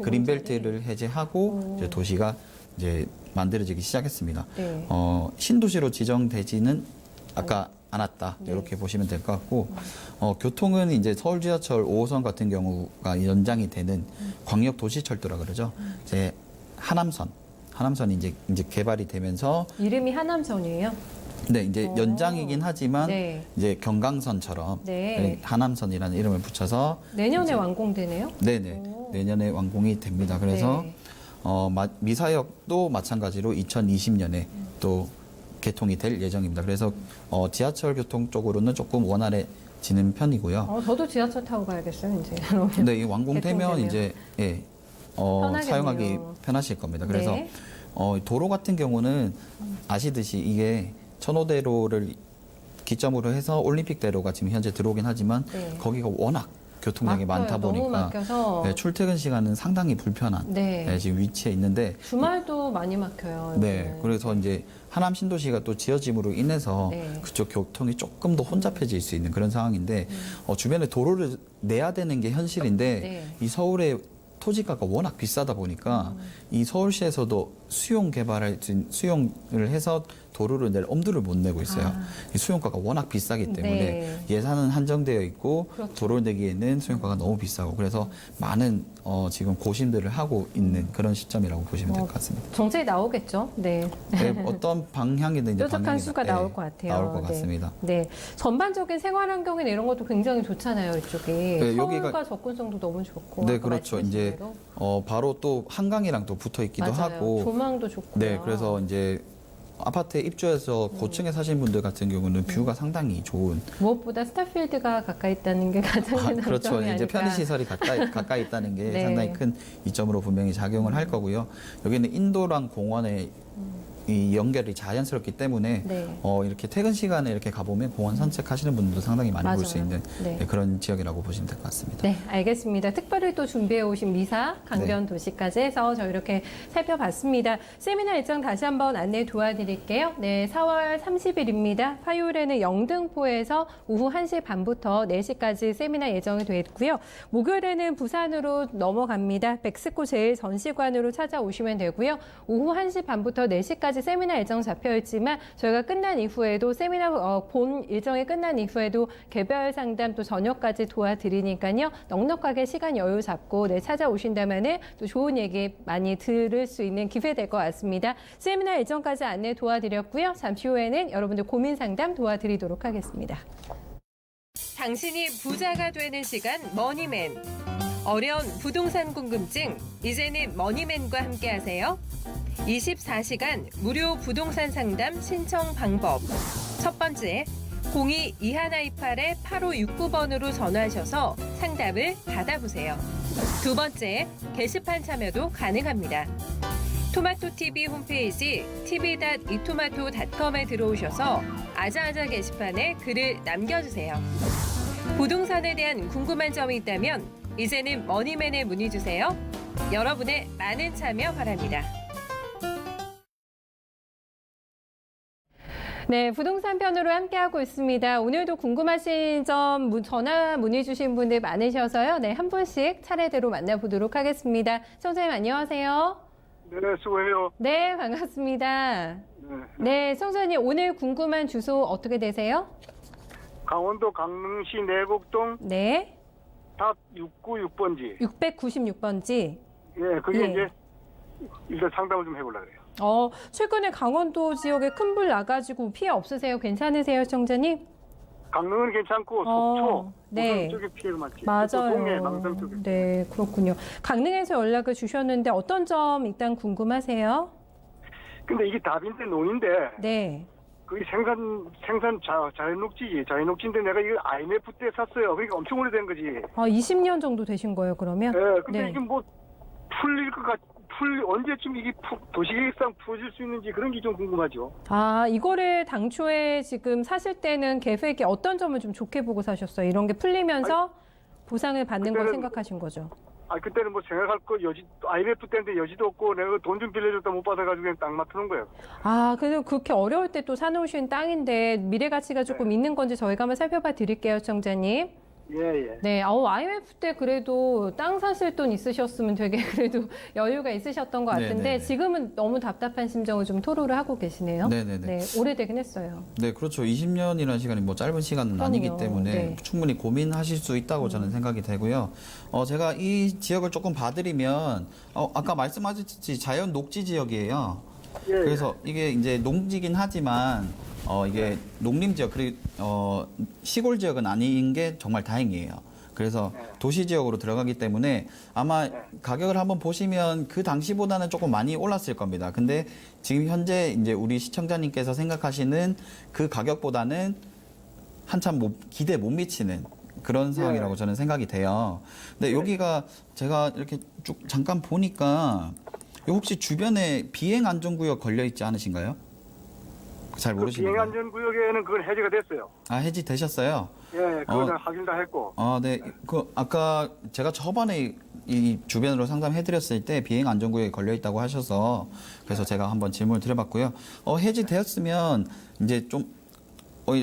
그린벨트를 해제하고 이제 도시가 이제 만들어지기 시작했습니다. 신도시로 지정되지는 아까 않았다 이렇게 보시면 될 것 같고 교통은 이제 서울 지하철 5호선 같은 경우가 연장이 되는 광역 도시철도라 그러죠. 이제 하남선이 이제 개발이 되면서 이름이 하남선이에요? 네, 이제 연장이긴 하지만 이제 경강선처럼 하남선이라는 이름을 붙여서 내년에 완공되네요. 네네, 내년에 완공이 됩니다. 그래서 미사역도 마찬가지로 2020년에 또 개통이 될 예정입니다. 그래서 지하철 교통 쪽으로는 조금 원활해지는 편이고요. 저도 지하철 타고 가야겠어요, 이제. 네, 이 완공되면 이제 사용하기 편하실 겁니다. 그래서 도로 같은 경우는 아시듯이 이게 천호대로를 기점으로 해서 올림픽대로가 지금 현재 들어오긴 하지만 거기가 워낙 교통량이 많다 보니까 출퇴근 시간은 상당히 불편한 지금 위치에 있는데 주말도 많이 막혀요. 네, 그래서 이제 하남 신도시가 또 지어짐으로 인해서 그쪽 교통이 조금 더 혼잡해질 수 있는 그런 상황인데 주변에 도로를 내야 되는 게 현실인데 이 서울의 토지가가 워낙 비싸다 보니까 이 서울시에서도 수용을 해서 도로를 낼 엄두를 못 내고 있어요. 이 수용가가 워낙 비싸기 때문에 예산은 한정되어 있고 도로를 내기에는 수용가가 너무 비싸고 그래서 많은 지금 고심들을 하고 있는 그런 시점이라고 보시면 될 것 같습니다. 정책이 나오겠죠. 네. 어떤 방향이든 이제 뾰족한 수가 나올 것 같아요. 나올 것 같습니다. 네. 전반적인 생활 환경이나 이런 것도 굉장히 좋잖아요, 이쪽이. 서울과 접근성도 너무 좋고. 네, 그렇죠. 이제 바로 또 한강이랑 또 붙어 있기도 하고. 조망도 좋고. 네, 그래서 이제 아파트에 입주해서 고층에 사신 분들 같은 경우는 뷰가 상당히 좋은. 무엇보다 스타필드가 가까이 있다는 게 가장 큰 장점이 그렇죠. 아닐까. 이제 편의시설이 가까이 있다는 게 상당히 큰 이점으로 분명히 작용을 할 거고요. 여기는 인도랑 공원의 이 연결이 자연스럽기 때문에 이렇게 퇴근 시간에 이렇게 가보면 공원 산책하시는 분들도 상당히 많이 볼 수 있는 그런 지역이라고 보시면 될 것 같습니다. 네, 알겠습니다. 특별히 또 준비해 오신 미사, 강변 도시까지 해서 저 이렇게 살펴봤습니다. 세미나 일정 다시 한번 안내 도와드릴게요. 네, 4월 30일입니다. 화요일에는 영등포에서 오후 1시 반부터 4시까지 세미나 예정이 되어 있고요. 목요일에는 부산으로 넘어갑니다. 백스코 제1전시관으로 찾아오시면 되고요. 오후 1시 반부터 4시까지 세미나 일정 잡혀 있지만 저희가 끝난 이후에도 세미나 본 일정이 끝난 이후에도 개별 상담 또 저녁까지 도와드리니까요. 넉넉하게 시간 여유 잡고 찾아오신다면은 또 좋은 얘기 많이 들을 수 있는 기회 될 것 같습니다. 세미나 일정까지 안내 도와드렸고요. 잠시 후에는 여러분들 고민 상담 도와드리도록 하겠습니다. 당신이 부자가 되는 시간 머니맨. 어려운 부동산 궁금증 이제는 머니맨과 함께하세요. 24시간 무료 부동산 상담 신청 방법. 첫 번째, 02-2128-8569번으로 전화하셔서 상담을 받아보세요. 두 번째, 게시판 참여도 가능합니다. 토마토TV 홈페이지 tv.이토마토.com에 들어오셔서 아자아자 게시판에 글을 남겨주세요. 부동산에 대한 궁금한 점이 있다면 이제는 머니맨에 문의주세요. 여러분의 많은 참여 바랍니다. 네, 부동산 편으로 함께하고 있습니다. 오늘도 궁금하신 점 전화 문의 주신 분들 많으셔서요. 네, 한 분씩 차례대로 만나보도록 하겠습니다. 청자님 안녕하세요. 네, 수고해요. 네, 반갑습니다. 네, 청자님 오늘 궁금한 주소 어떻게 되세요? 강원도 강릉시 내곡동 네. 답 696번지. 696번지. 예, 그게 이제 일단 상담을 좀 해보려고 그래요. 최근에 강원도 지역에 큰 불 나가지고 피해 없으세요? 괜찮으세요, 시청자님? 강릉은 괜찮고 속초, 네. 쪽에 피해가 많지. 맞아요. 동해, 남산 쪽에. 네, 그렇군요. 강릉에서 연락을 주셨는데 어떤 점 일단 궁금하세요? 근데 이게 답인데 논인데 네. 그게 생산 자연녹지지. 자연녹지인데 내가 이거 IMF 때 샀어요. 그러니까 엄청 오래된 거지. 20년 정도 되신 거예요, 그러면? 네, 근데 네. 이게 뭐 풀릴 것 언제쯤 이게 도시계획상 풀어질 수 있는지 그런 게 좀 궁금하죠. 이거를 당초에 지금 사실 때는 계획이 어떤 점을 좀 좋게 보고 사셨어요? 이런 게 풀리면서 보상을 받는 걸 생각하신 거죠? 그때는 뭐 생각할 거 IMF 때인데 여지도 없고 내가 돈 좀 빌려줬다 못 받아가지고 그냥 땅 맡는 거예요. 그래도 그렇게 어려울 때 또 사놓으신 땅인데 미래 가치가 조금 있는 건지 저희가 한번 살펴봐 드릴게요, 시청자님. 예. 네, IMF 때 그래도 땅 사실 돈 있으셨으면 되게 그래도 여유가 있으셨던 것 같은데 네네네. 지금은 너무 답답한 심정을 좀 토로를 하고 계시네요. 네네네. 네, 오래되긴 했어요. 네, 그렇죠. 20년이라는 시간이 뭐 짧은 시간은 그럼요. 아니기 때문에 네. 충분히 고민하실 수 있다고 저는 생각이 되고요. 제가 이 지역을 조금 봐드리면, 아까 말씀하셨듯이 자연 녹지 지역이에요. 예. 그래서 이게 이제 농지긴 하지만, 이게 농림 지역, 그리고, 시골 지역은 아닌 게 정말 다행이에요. 그래서 도시 지역으로 들어가기 때문에 아마 가격을 한번 보시면 그 당시보다는 조금 많이 올랐을 겁니다. 근데 지금 현재 이제 우리 시청자님께서 생각하시는 그 가격보다는 한참 기대 못 미치는 그런 상황이라고 저는 생각이 돼요. 근데 여기가 제가 이렇게 쭉 잠깐 보니까 혹시 주변에 비행 안전구역 걸려 있지 않으신가요? 잘 모르시나요? 비행 안전구역에는 그건 해제가 됐어요. 해지 되셨어요? 예, 그거는 확인 다 했고. 네. 아까 제가 저번에 이 주변으로 상담해드렸을 때 비행 안전구역에 걸려 있다고 하셔서 그래서 제가 한번 질문을 드려봤고요. 해지되었으면 이제 좀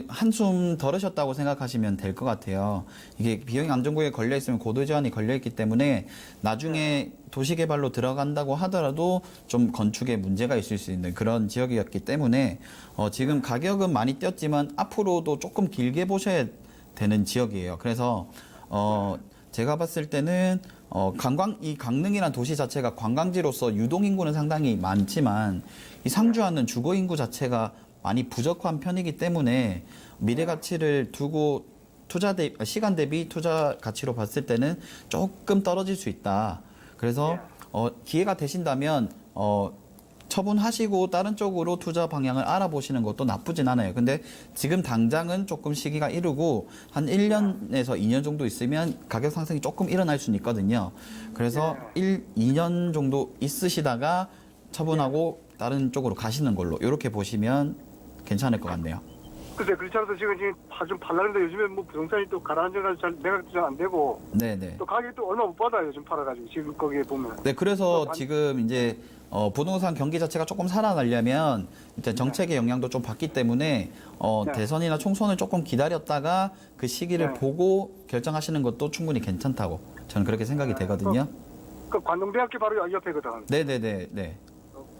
한숨 덜으셨다고 생각하시면 될 것 같아요. 이게 비행 안전구역에 걸려 있으면 고도 제한이 걸려 있기 때문에 나중에 도시개발로 들어간다고 하더라도 좀 건축에 문제가 있을 수 있는 그런 지역이었기 때문에 지금 가격은 많이 뛰었지만 앞으로도 조금 길게 보셔야 되는 지역이에요. 그래서 제가 봤을 때는 이 강릉이라는 도시 자체가 관광지로서 유동 인구는 상당히 많지만 이 상주하는 주거 인구 자체가 많이 부족한 편이기 때문에 미래 가치를 두고 시간 대비 투자 가치로 봤을 때는 조금 떨어질 수 있다. 그래서 기회가 되신다면 처분하시고 다른 쪽으로 투자 방향을 알아보시는 것도 나쁘진 않아요. 근데 지금 당장은 조금 시기가 이르고 한 1년에서 2년 정도 있으면 가격 상승이 조금 일어날 수는 있거든요. 그래서 2년 정도 있으시다가 처분하고 다른 쪽으로 가시는 걸로 이렇게 보시면 괜찮을 것 같네요. 글쎄, 그렇지 않아도 지금 좀 팔라는데 요즘에 뭐 부동산이 또 가라앉아가지고 잘 매각도 잘 안 되고. 네네. 또 가격이 또 얼마 못 받아요, 요즘 팔아가지고. 지금 거기에 보면. 네, 그래서 지금 이제 부동산 경기 자체가 조금 살아나려면 이제 정책의 영향도 좀 받기 때문에 대선이나 총선을 조금 기다렸다가 그 시기를 보고 결정하시는 것도 충분히 괜찮다고 저는 그렇게 생각이 되거든요. 그 관동대학교 바로 옆에거든. 네네네. 네.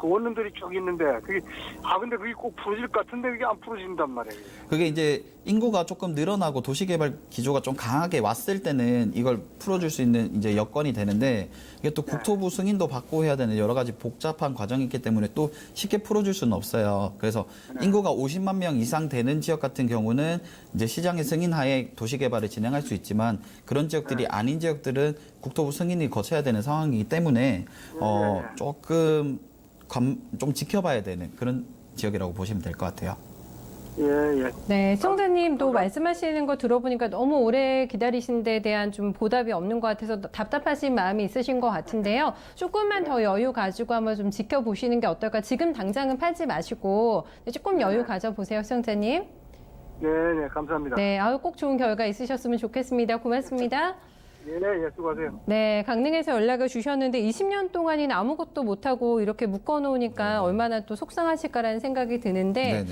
그 원룸들이 쭉 있는데 근데 그게 꼭 풀어질 것 같은데 그게 안 풀어진단 말이에요. 그게 이제 인구가 조금 늘어나고 도시개발 기조가 좀 강하게 왔을 때는 이걸 풀어줄 수 있는 이제 여건이 되는데 이게 또 국토부 승인도 받고 해야 되는 여러 가지 복잡한 과정이 있기 때문에 또 쉽게 풀어줄 수는 없어요. 그래서 인구가 50만 명 이상 되는 지역 같은 경우는 이제 시장의 승인하에 도시개발을 진행할 수 있지만 그런 지역들이 아닌 지역들은 국토부 승인이 거쳐야 되는 상황이기 때문에 조금 좀 지켜봐야 되는 그런 지역이라고 보시면 될 것 같아요. 예. 네, 시청자님도 말씀하시는 거 들어보니까 너무 오래 기다리신 데 대한 좀 보답이 없는 것 같아서 답답하신 마음이 있으신 것 같은데요. 조금만 더 여유 가지고 한번 좀 지켜보시는 게 어떨까. 지금 당장은 팔지 마시고 조금 여유 가져보세요, 시청자님. 네, 감사합니다. 네, 꼭 좋은 결과 있으셨으면 좋겠습니다. 고맙습니다. 네, 수고하세요. 네, 강릉에서 연락을 주셨는데 20년 동안이나 아무것도 못하고 이렇게 묶어놓으니까 얼마나 또 속상하실까라는 생각이 드는데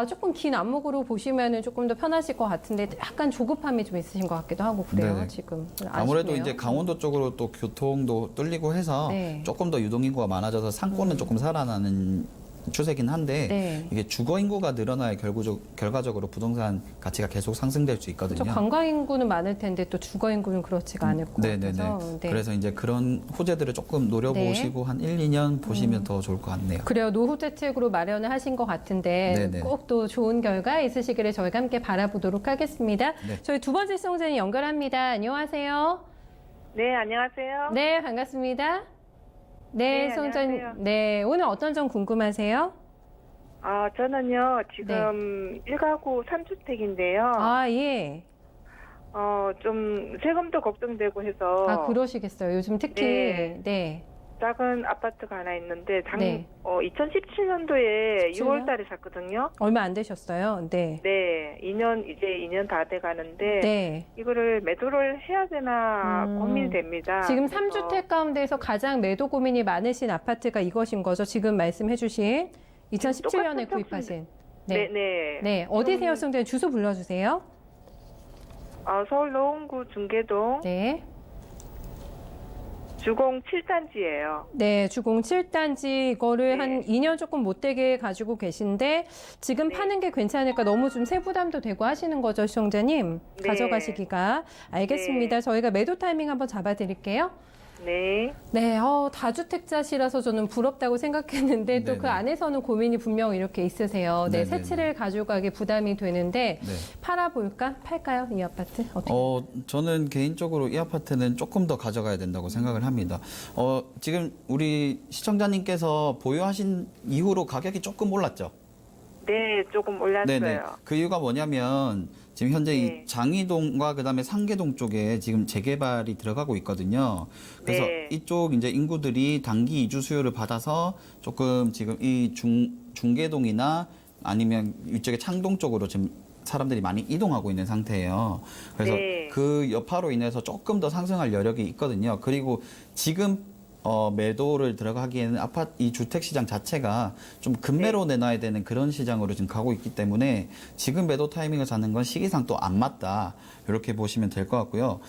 조금 긴 안목으로 보시면은 조금 더 편하실 것 같은데 약간 조급함이 좀 있으신 것 같기도 하고 그래요. 네네. 지금 아무래도 아쉽네요. 이제 강원도 쪽으로 또 교통도 뚫리고 해서 조금 더 유동인구가 많아져서 상권은 조금 살아나는 추세긴 한데 네. 이게 주거 인구가 늘어나야 결과적으로 부동산 가치가 계속 상승될 수 있거든요. 관광 인구는 많을 텐데 또 주거 인구는 그렇지가 않을 것 같아서. 네. 그래서 이제 그런 호재들을 조금 노려보시고 한 1, 2년 보시면 더 좋을 것 같네요. 그래요. 노후 대책으로 마련을 하신 것 같은데 꼭 또 좋은 결과 있으시기를 저희가 함께 바라보도록 하겠습니다. 네. 저희 두 번째 시청자님 연결합니다. 안녕하세요. 네, 안녕하세요. 네, 반갑습니다. 네, 네, 시청자님. 안녕하세요. 네, 오늘 어떤 점 궁금하세요? 저는요, 지금 1가구 3주택인데요. 아, 예. 좀 세금도 걱정되고 해서. 그러시겠어요. 요즘 특히. 네. 작은 아파트가 하나 있는데, 2017년도에 17년? 6월 달에 샀거든요. 얼마 안 되셨어요? 네. 네, 이제 2년 다 돼 가는데, 네. 이거를 매도를 해야 되나 고민이 됩니다. 지금 그래서 3주택 가운데서 가장 매도 고민이 많으신 아파트가 이것인 거죠? 지금 말씀해 주신 2017년에 구입하신. 네. 네. 어디세요, 시청자님? 주소 불러주세요. 서울 노원구 중계동 네. 주공 7단지예요. 네, 주공 7단지 이거를 네. 한 2년 조금 못 되게 가지고 계신데 지금 네. 파는 게 괜찮을까 너무 좀 세부담도 되고 하시는 거죠, 시청자님? 네. 가져가시기가. 알겠습니다. 네. 저희가 매도 타이밍 한번 잡아드릴게요. 네. 네, 다주택자시라서 저는 부럽다고 생각했는데 또 네네. 그 안에서는 고민이 분명 이렇게 있으세요. 네, 네네네. 새 채를 가져가기 부담이 되는데 네. 팔아볼까? 팔까요? 이 아파트? 어떻게? 저는 개인적으로 이 아파트는 조금 더 가져가야 된다고 생각을 합니다. 지금 우리 시청자님께서 보유하신 이후로 가격이 조금 올랐죠? 네, 조금 올랐어요. 네네. 그 이유가 뭐냐면 지금 현재 네. 이 장이동과 그다음에 상계동 쪽에 지금 재개발이 들어가고 있거든요. 그래서 네. 이쪽 이제 인구들이 단기 이주 수요를 받아서 조금 지금 이 중계동이나 아니면 이쪽에 창동 쪽으로 지금 사람들이 많이 이동하고 있는 상태예요. 그래서 네. 그 여파로 인해서 조금 더 상승할 여력이 있거든요. 그리고 지금 매도를 들어가기에는 이 주택 시장 자체가 좀 급매로 내놔야 되는 그런 시장으로 지금 가고 있기 때문에 지금 매도 타이밍을 잡는 건 시기상 또 안 맞다. 이렇게 보시면 될 것 같고요.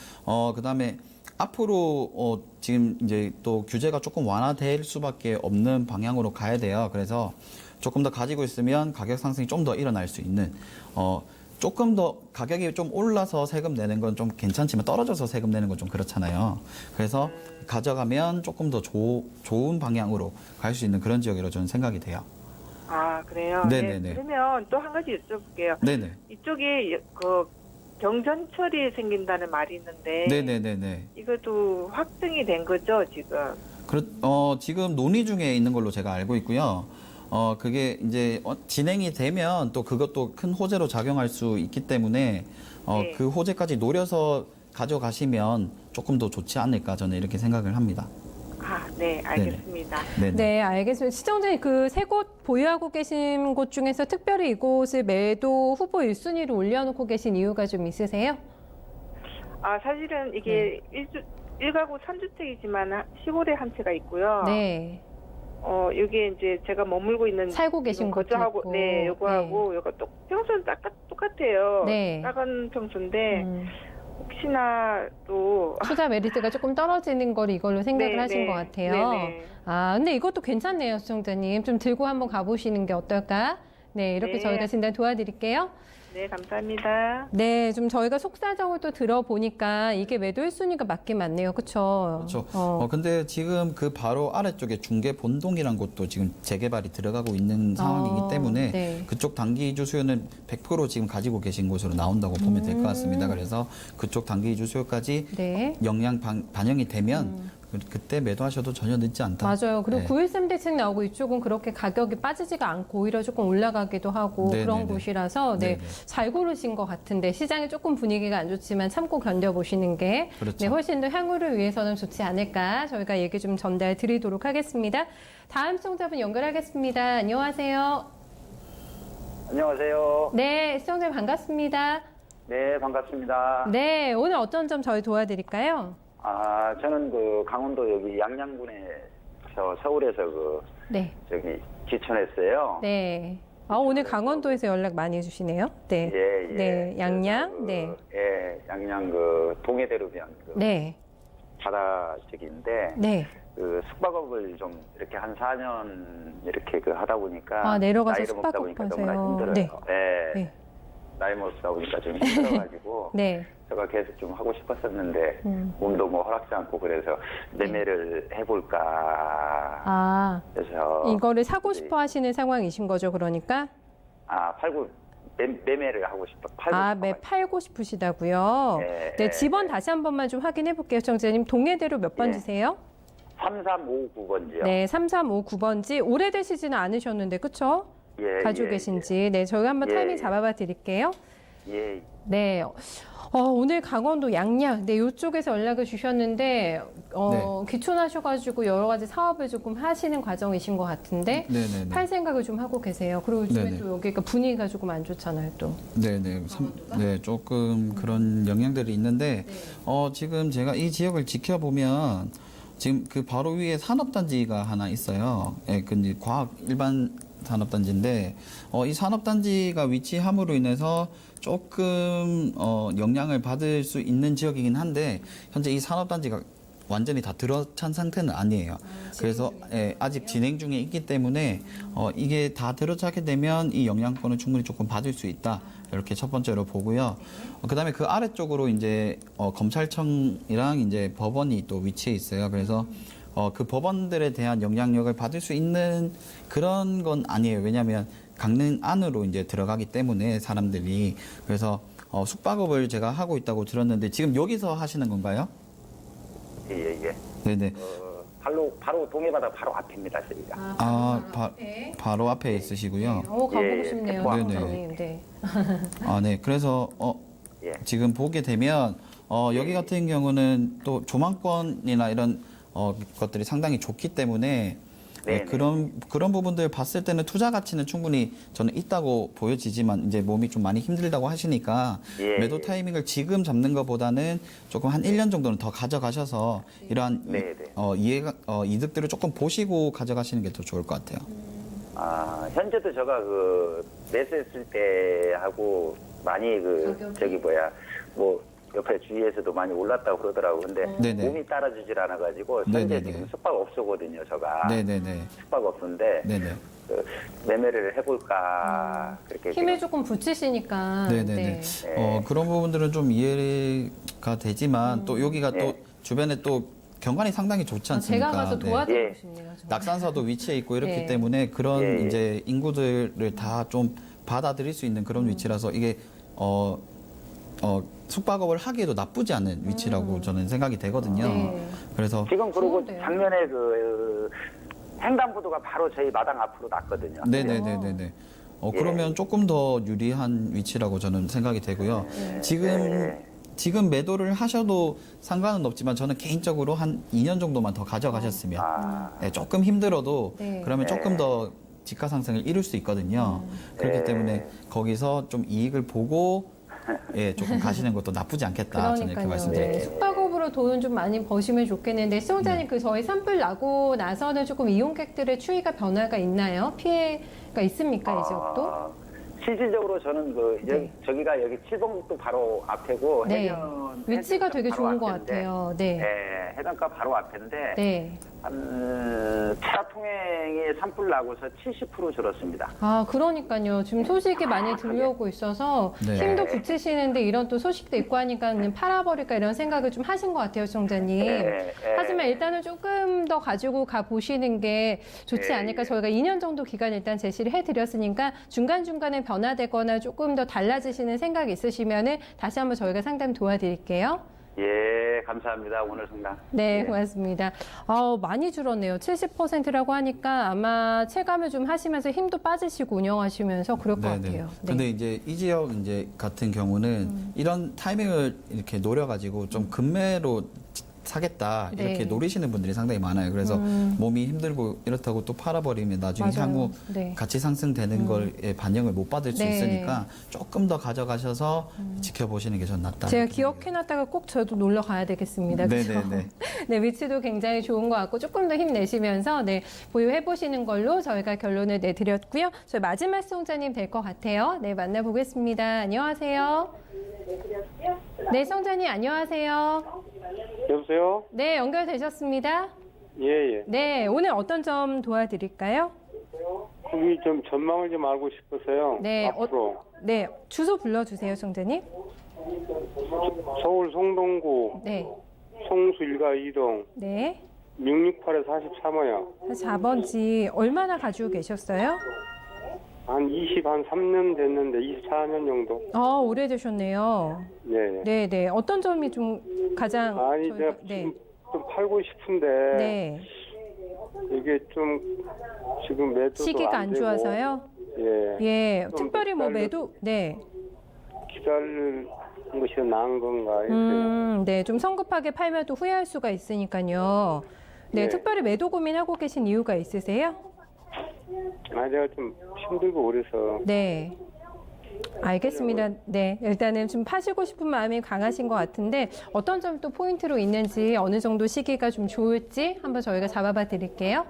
그다음에 앞으로 지금 이제 또 규제가 조금 완화될 수밖에 없는 방향으로 가야 돼요. 그래서 조금 더 가지고 있으면 가격 상승이 좀 더 일어날 수 있는 조금 더 가격이 좀 올라서 세금 내는 건 좀 괜찮지만 떨어져서 세금 내는 건 좀 그렇잖아요. 그래서 가져가면 조금 더 좋은 방향으로 갈 수 있는 그런 지역이라고 저는 생각이 돼요. 그래요? 네네네. 네. 그러면 또 한 가지 여쭤볼게요. 네네. 이쪽에 경전철이 생긴다는 말이 있는데 네네네네. 이것도 확정이 된 거죠, 지금? 지금 논의 중에 있는 걸로 제가 알고 있고요. 그게 이제 진행이 되면 또 그것도 큰 호재로 작용할 수 있기 때문에 네. 그 호재까지 노려서 가져가시면 조금 더 좋지 않을까 저는 이렇게 생각을 합니다. 네, 알겠습니다. 네네. 네, 알겠습니다. 시청자님 그 세 곳 보유하고 계신 곳 중에서 특별히 이곳을 매도 후보 1순위로 올려놓고 계신 이유가 좀 있으세요? 사실은 이게 1가구 3주택이지만 시골에 한 채가 있고요. 네. 여기에 이제 제가 머물고 있는 살고 계신 곳도 거주하고 있고. 네, 요거하고 요거 평수는 똑같아요. 네. 작은 평수인데 혹시나 또 투자 메리트가 조금 떨어지는 걸 이걸로 생각을 하신 것 같아요. 네네. 근데 이것도 괜찮네요, 시청자님. 좀 들고 한번 가보시는 게 어떨까? 네, 이렇게 네. 저희가 진단 도와드릴게요. 네, 감사합니다. 네, 좀 저희가 속사정을 또 들어보니까 이게 매도 1순위가 맞긴 맞네요. 그렇죠? 그렇죠. 근데 지금 그 바로 아래쪽에 중계 본동이란 곳도 지금 재개발이 들어가고 있는 상황이기 때문에 네. 그쪽 단기 이주 수요는 100% 지금 가지고 계신 곳으로 나온다고 보면 될 것 같습니다. 그래서 그쪽 단기 이주 수요까지 네. 영향 반영이 되면 그때 매도하셔도 전혀 늦지 않다. 맞아요. 그리고 네. 913 대책 나오고 이쪽은 그렇게 가격이 빠지지가 않고 오히려 조금 올라가기도 하고 네네네. 그런 곳이라서 네, 네네. 잘 고르신 것 같은데 시장에 조금 분위기가 안 좋지만 참고 견뎌보시는 게 그렇죠. 네, 훨씬 더 향후를 위해서는 좋지 않을까 저희가 얘기 좀 전달 드리도록 하겠습니다. 다음 시청자분 연결하겠습니다. 안녕하세요. 안녕하세요. 네, 시청자분 반갑습니다. 네, 반갑습니다. 네, 오늘 어떤 점 저희 도와드릴까요? 저는 그 강원도 여기 양양군에서 서울에서 네. 지천했어요. 네. 오늘 강원도에서 연락 많이 해주시네요. 네. 예. 네, 양양. 그래서 네. 양양 동해대로변 네. 바다 쪽인데 네. 그 숙박업을 좀 이렇게 한 4년 이렇게 그 하다 보니까 내려가서 나이를 먹다 숙박업 보니까 하세요. 너무나 힘들어요. 네. 네. 네. 나이 먹다 보니까 좀 힘들어가지고 네. 제가 계속 좀 하고 싶었었는데 몸도 뭐 허락지 않고 그래서 매매를 해볼까. 그래서 이거를 사고 싶어 하시는 상황이신 거죠, 그러니까? 매매를 하고 싶어. 팔고 싶으시다고요? 네, 집원 다시 한 번만 좀 확인해 볼게요, 시청자님. 동해대로 몇 번지세요? 3359번지요. 네, 3359번지. 오래되시지는 않으셨는데, 그쵸? 가지고 계신지. 네, 저희가 한번 타이밍 잡아봐 드릴게요. 네. 오늘 강원도 양양, 네, 이쪽에서 연락을 주셨는데, 귀촌하셔가지고 여러 가지 사업을 조금 하시는 과정이신 것 같은데, 팔 생각을 좀 하고 계세요. 그리고 요즘에 또 여기가 분위기가 조금 안 좋잖아요, 또. 네, 조금 그런 영향들이 있는데, 지금 제가 이 지역을 지켜보면, 지금 그 바로 위에 산업단지가 하나 있어요. 예, 그 이제 과학 일반 산업단지인데, 이 산업단지가 위치함으로 인해서 조금 영향을 받을 수 있는 지역이긴 한데 현재 이 산업단지가 완전히 다 들어찬 상태는 아니에요. 그래서 아직 진행 중에 있기 때문에 이게 다 들어차게 되면 이 영향권을 충분히 조금 받을 수 있다. 이렇게 첫 번째로 보고요. 그다음에 그 아래쪽으로 이제 검찰청이랑 이제 법원이 또 위치해 있어요. 그래서 그 법원들에 대한 영향력을 받을 수 있는 그런 건 아니에요. 왜냐하면 강릉 안으로 이제 들어가기 때문에 사람들이. 그래서 숙박업을 제가 하고 있다고 들었는데 지금 여기서 하시는 건가요? 예. 네네. 바로 동해바다 바로 앞입니다, 저희가. 바로 앞에 있으시고요. 가보고 싶네요, 네네. 네. 네. 그래서 지금 보게 되면 여기 같은 경우는 또 조망권이나 이런 것들이 상당히 좋기 때문에 그런 부분들 봤을 때는 투자 가치는 충분히 저는 있다고 보여지지만 이제 몸이 좀 많이 힘들다고 하시니까 매도 타이밍을 지금 잡는 것보다는 조금 한 1년 정도는 더 가져가셔서 이러한 이득들을 조금 보시고 가져가시는 게 더 좋을 것 같아요. 현재도 제가 그 매수했을 때 하고 많이 옆에 주위에서도 많이 올랐다고 그러더라고. 근데 몸이 따라주질 않아가지고 현재 지금 숙박업소거든요, 제가. 숙박업소인데 그 매매를 해볼까 그렇게 힘을 조금 붙이시니까. 그런 부분들은 좀 이해가 되지만 또 여기가 또 주변에 또 경관이 상당히 좋지 않습니까? 제가 가서 도와드리고 싶네요. 정말. 낙산사도 위치해 있고 이렇기 때문에 그런 이제 인구들을 다 좀 받아들일 수 있는 그런 위치라서 이게 숙박업을 하기에도 나쁘지 않은 위치라고 저는 생각이 되거든요. 그래서 지금 그리고 작년에 그 횡단보도가 바로 저희 마당 앞으로 났거든요. 네네네네. 그러면 조금 더 유리한 위치라고 저는 생각이 되고요. 지금 매도를 하셔도 상관은 없지만 저는 개인적으로 한 2년 정도만 더 가져가셨으면 조금 힘들어도 그러면 조금 더 지가 상승을 이룰 수 있거든요. 그렇기 때문에 거기서 좀 이익을 보고 조금 가시는 것도 나쁘지 않겠다. 저는 이렇게 말씀드릴게요. 숙박업으로 돈은 좀 많이 버시면 좋겠는데 시청자님 그 저희 산불 나고 나서는 조금 이용객들의 추이가 변화가 있나요? 피해가 있습니까, 이 지역도? 실질적으로 저는 저기가 여기 7번국도 바로 앞에고 위치가 되게 좋은 것 같아요. 해변가 바로 앞인데 차 통행이 산불 나고서 70% 줄었습니다. 그러니까요. 지금 소식이 많이 들려오고 있어서 힘도 붙이시는데 이런 또 소식도 있고 하니까 그냥 팔아버릴까 이런 생각을 좀 하신 것 같아요, 시청자님. 하지만 일단은 조금 더 가지고 가 보시는 게 좋지 않을까. 저희가 2년 정도 기간 일단 제시를 해드렸으니까 중간중간에 변화되거나 조금 더 달라지시는 생각이 있으시면은 다시 한번 저희가 상담 도와드릴게요. 감사합니다. 오늘 상담. 네, 고맙습니다. 많이 줄었네요. 70%라고 하니까 아마 체감을 좀 하시면서 힘도 빠지시고 운영하시면서 그럴 것 같아요. 근데 이제 이 지역 같은 경우는 이런 타이밍을 이렇게 노려가지고 좀 급매로 사겠다 이렇게 노리시는 분들이 상당히 많아요. 그래서 몸이 힘들고 이렇다고 또 팔아버리면 나중에 향후 가치 상승되는 걸 반영을 못 받을 수 있으니까 조금 더 가져가셔서 지켜보시는 게 전 낫다. 제가 기억해놨다가 꼭 저도 놀러 가야 되겠습니다. 네, 위치도 굉장히 좋은 것 같고 조금 더 힘내시면서 보유해 보시는 걸로 저희가 결론을 내드렸고요. 저희 마지막 시청자님 될 것 같아요. 네, 만나보겠습니다. 안녕하세요. 네, 시청자님 안녕하세요. 여보세요? 네, 연결되셨습니다. 예. 네, 오늘 어떤 점 도와드릴까요? 거기 좀 전망을 좀 알고 싶어서요. 네, 앞으로. 네, 주소 불러주세요, 청자님. 서울 송동구 네, 송수 1가 2동 네. 668에 43호요. 4번지 얼마나 가지고 계셨어요? 한 3년 됐는데 24년 정도. 오래되셨네요. 네. 네, 네. 어떤 점이 좀 가장 아니 제가 네. 지금 좀 팔고 싶은데 네. 이게 좀 지금 매도도 시기가 안 되고, 좋아서요? 예. 예. 좀 특별히 뭐 매도 네. 기다리는 것이 더 나은 건가 했어요. 네. 좀 성급하게 팔면 또 후회할 수가 있으니까요. 네, 네. 특별히 매도 고민하고 계신 이유가 있으세요? 아 제가 좀 힘들고 그래서. 네. 알겠습니다. 네. 일단은 좀 파시고 싶은 마음이 강하신 것 같은데 어떤 점 또 포인트로 있는지 어느 정도 시기가 좀 좋을지 한번 저희가 잡아봐 드릴게요.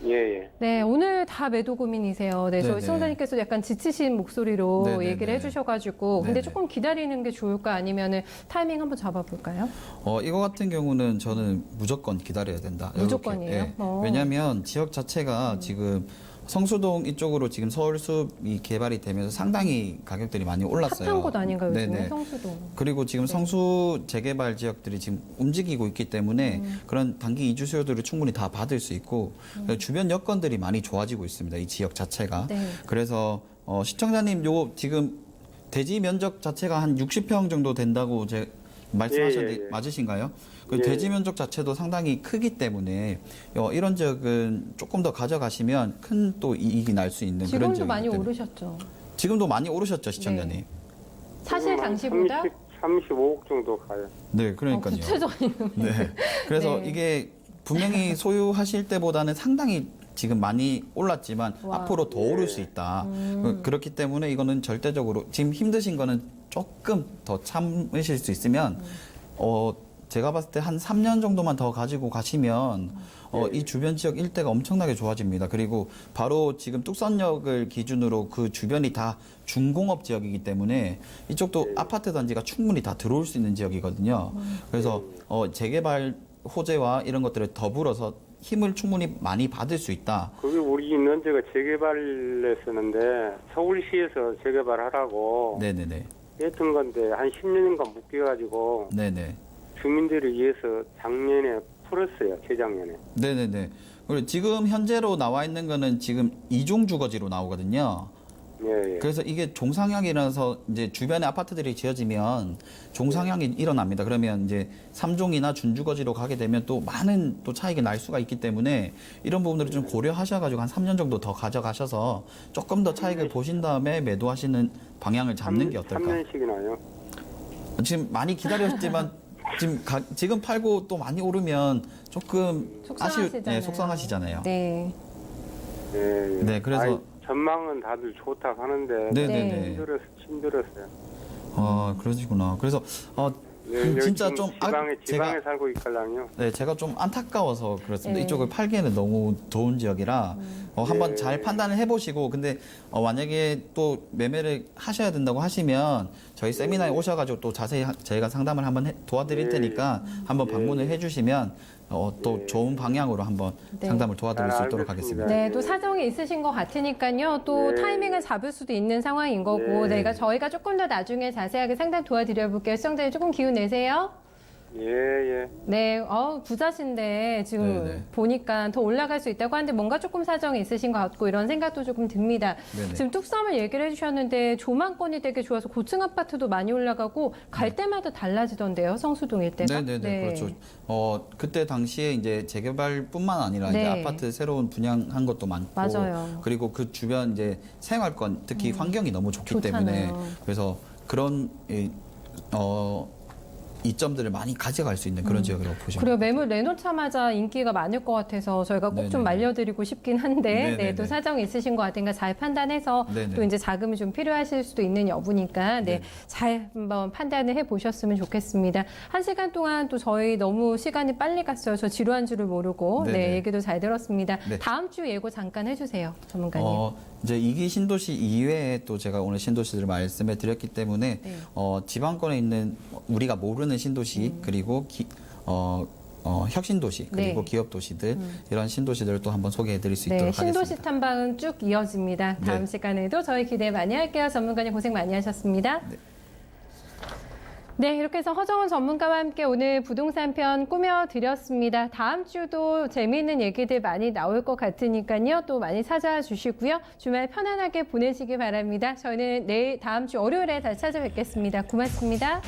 예. 네, 오늘 다 매도 고민이세요. 네, 저희 네네. 시청자님께서 약간 지치신 목소리로 네네네. 얘기를 해주셔가지고 근데 네네. 조금 기다리는 게 좋을까 아니면은 타이밍 한번 잡아볼까요? 이거 같은 경우는 저는 무조건 기다려야 된다. 무조건이에요? 왜냐하면 지역 자체가 지금 성수동 이쪽으로 지금 서울숲이 개발이 되면서 상당히 가격들이 많이 올랐어요. 핫한 곳 아닌가요, 요즘에 네네. 성수동? 그리고 지금 성수 재개발 지역들이 지금 움직이고 있기 때문에 그런 단기 이주 수요들을 충분히 다 받을 수 있고 주변 여건들이 많이 좋아지고 있습니다. 이 지역 자체가. 네. 그래서 시청자님 요 지금 대지 면적 자체가 한 60평 정도 된다고 말씀하셨는데 예. 맞으신가요? 그 예. 대지 면적 자체도 상당히 크기 때문에 이런 지역은 조금 더 가져가시면 큰 또 이익이 날 수 있는 그런 지금도 지역이기 많이 때문에. 오르셨죠? 지금도 많이 오르셨죠, 시청자님? 네. 사실 당시보다 35억 정도 가요. 네, 그러니까요. 구체적인 네. 그래서 네. 이게 분명히 소유하실 때보다는 상당히 지금 많이 올랐지만 와. 앞으로 더 오를 수 있다. 그렇기 때문에 이거는 절대적으로 지금 힘드신 거는 조금 더 참으실 수 있으면 제가 봤을 때 한 3년 정도만 더 가지고 가시면 이 주변 지역 일대가 엄청나게 좋아집니다. 그리고 바로 지금 뚝선역을 기준으로 그 주변이 다 중공업 지역이기 때문에 이쪽도 아파트 단지가 충분히 다 들어올 수 있는 지역이거든요. 그래서 재개발 호재와 이런 것들을 더불어서 힘을 충분히 많이 받을 수 있다. 거기 우리 있는 데가 재개발했었는데 서울시에서 재개발하라고 네네네. 했던 건데 한 10년간 묶여가지고 네네. 주민들을 위해서 작년에 풀었어요. 재작년에. 네네네. 그리고 지금 현재로 나와 있는 거는 지금 이중 주거지로 나오거든요. 예. 그래서 이게 종상향이라서 이제 주변에 아파트들이 지어지면 종상향이 일어납니다. 그러면 이제 3종이나 준주거지로 가게 되면 또 많은 또 차익이 날 수가 있기 때문에 이런 부분들을 좀 고려하셔가지고 한 3년 정도 더 가져가셔서 조금 더 차익을 보신 다음에 매도하시는 방향을 잡는 게 어떨까? 3년씩이나요? 지금 많이 기다렸지만 지금 팔고 또 많이 오르면 조금 속상하시잖아요. 속상하시잖아요. 네. 예. 네, 그래서 아이, 전망은 다들 좋다고 하는데 네네네. 힘들었어요. 그러시구나. 그래서 네, 진짜 지금 좀 지방에 살고 있걸랑요. 네, 제가 좀 안타까워서 그렇습니다. 네. 이쪽을 팔기에는 너무 좋은 지역이라 한번 네. 잘 판단을 해보시고 근데 만약에 또 매매를 하셔야 된다고 하시면 저희 세미나에 오셔가지고 또 자세히 저희가 상담을 한번 도와드릴 네. 테니까 한번 방문을 해주시면 또 좋은 방향으로 한번 네. 상담을 도와드릴 수 잘 있도록 알겠습니다. 하겠습니다. 네, 또 사정이 있으신 것 같으니까요. 또 네. 타이밍을 잡을 수도 있는 상황인 거고, 네. 저희가 조금 더 나중에 자세하게 상담 도와드려 볼게요. 시청자님 조금 기운 내세요. 예. 네, 부자신데 지금 네네. 보니까 더 올라갈 수 있다고 하는데 뭔가 조금 사정이 있으신 것 같고 이런 생각도 조금 듭니다. 네네. 지금 뚝섬을 얘기를 해주셨는데 조망권이 되게 좋아서 고층 아파트도 많이 올라가고 갈 때마다 달라지던데요, 성수동 일대가. 네네네, 그렇죠. 그때 당시에 이제 재개발뿐만 아니라 이제 네. 아파트 새로운 분양한 것도 많고, 맞아요. 그리고 그 주변 이제 생활권, 특히 환경이 너무 좋기 좋잖아요. 때문에 그래서 그런 이점들을 많이 가져갈 수 있는 그런 지역이라고 보시면 그리고 됩니다. 매물 내놓자마자 인기가 많을 것 같아서 저희가 꼭 좀 네네네. 말려드리고 싶긴 한데 네네네. 또 사정이 있으신 것 같으니까 잘 판단해서 네네. 또 이제 자금이 좀 필요하실 수도 있는 여부니까 잘 한번 판단을 해보셨으면 좋겠습니다. 1시간 동안 또 저희 너무 시간이 빨리 갔어요. 저 지루한 줄을 모르고 네네. 얘기도 잘 들었습니다. 네. 다음 주 예고 잠깐 해주세요, 전문가님. 이제 2기 신도시 이외에 또 제가 오늘 신도시를 말씀해 드렸기 때문에 네. 지방권에 있는 우리가 모르는 신도시 그리고 혁신도시 그리고 네. 기업도시들 이런 신도시들을 또 한번 소개해드릴 수 있도록 하겠습니다. 신도시 탐방은 쭉 이어집니다. 다음 네. 시간에도 저희 기대 많이 할게요. 전문가님 고생 많이 하셨습니다. 네, 이렇게 해서 허정은 전문가와 함께 오늘 부동산 편 꾸며드렸습니다. 다음 주도 재미있는 얘기들 많이 나올 것 같으니까요. 또 많이 찾아와 주시고요. 주말 편안하게 보내시기 바랍니다. 저희는 다음 주 월요일에 다시 찾아뵙겠습니다. 고맙습니다.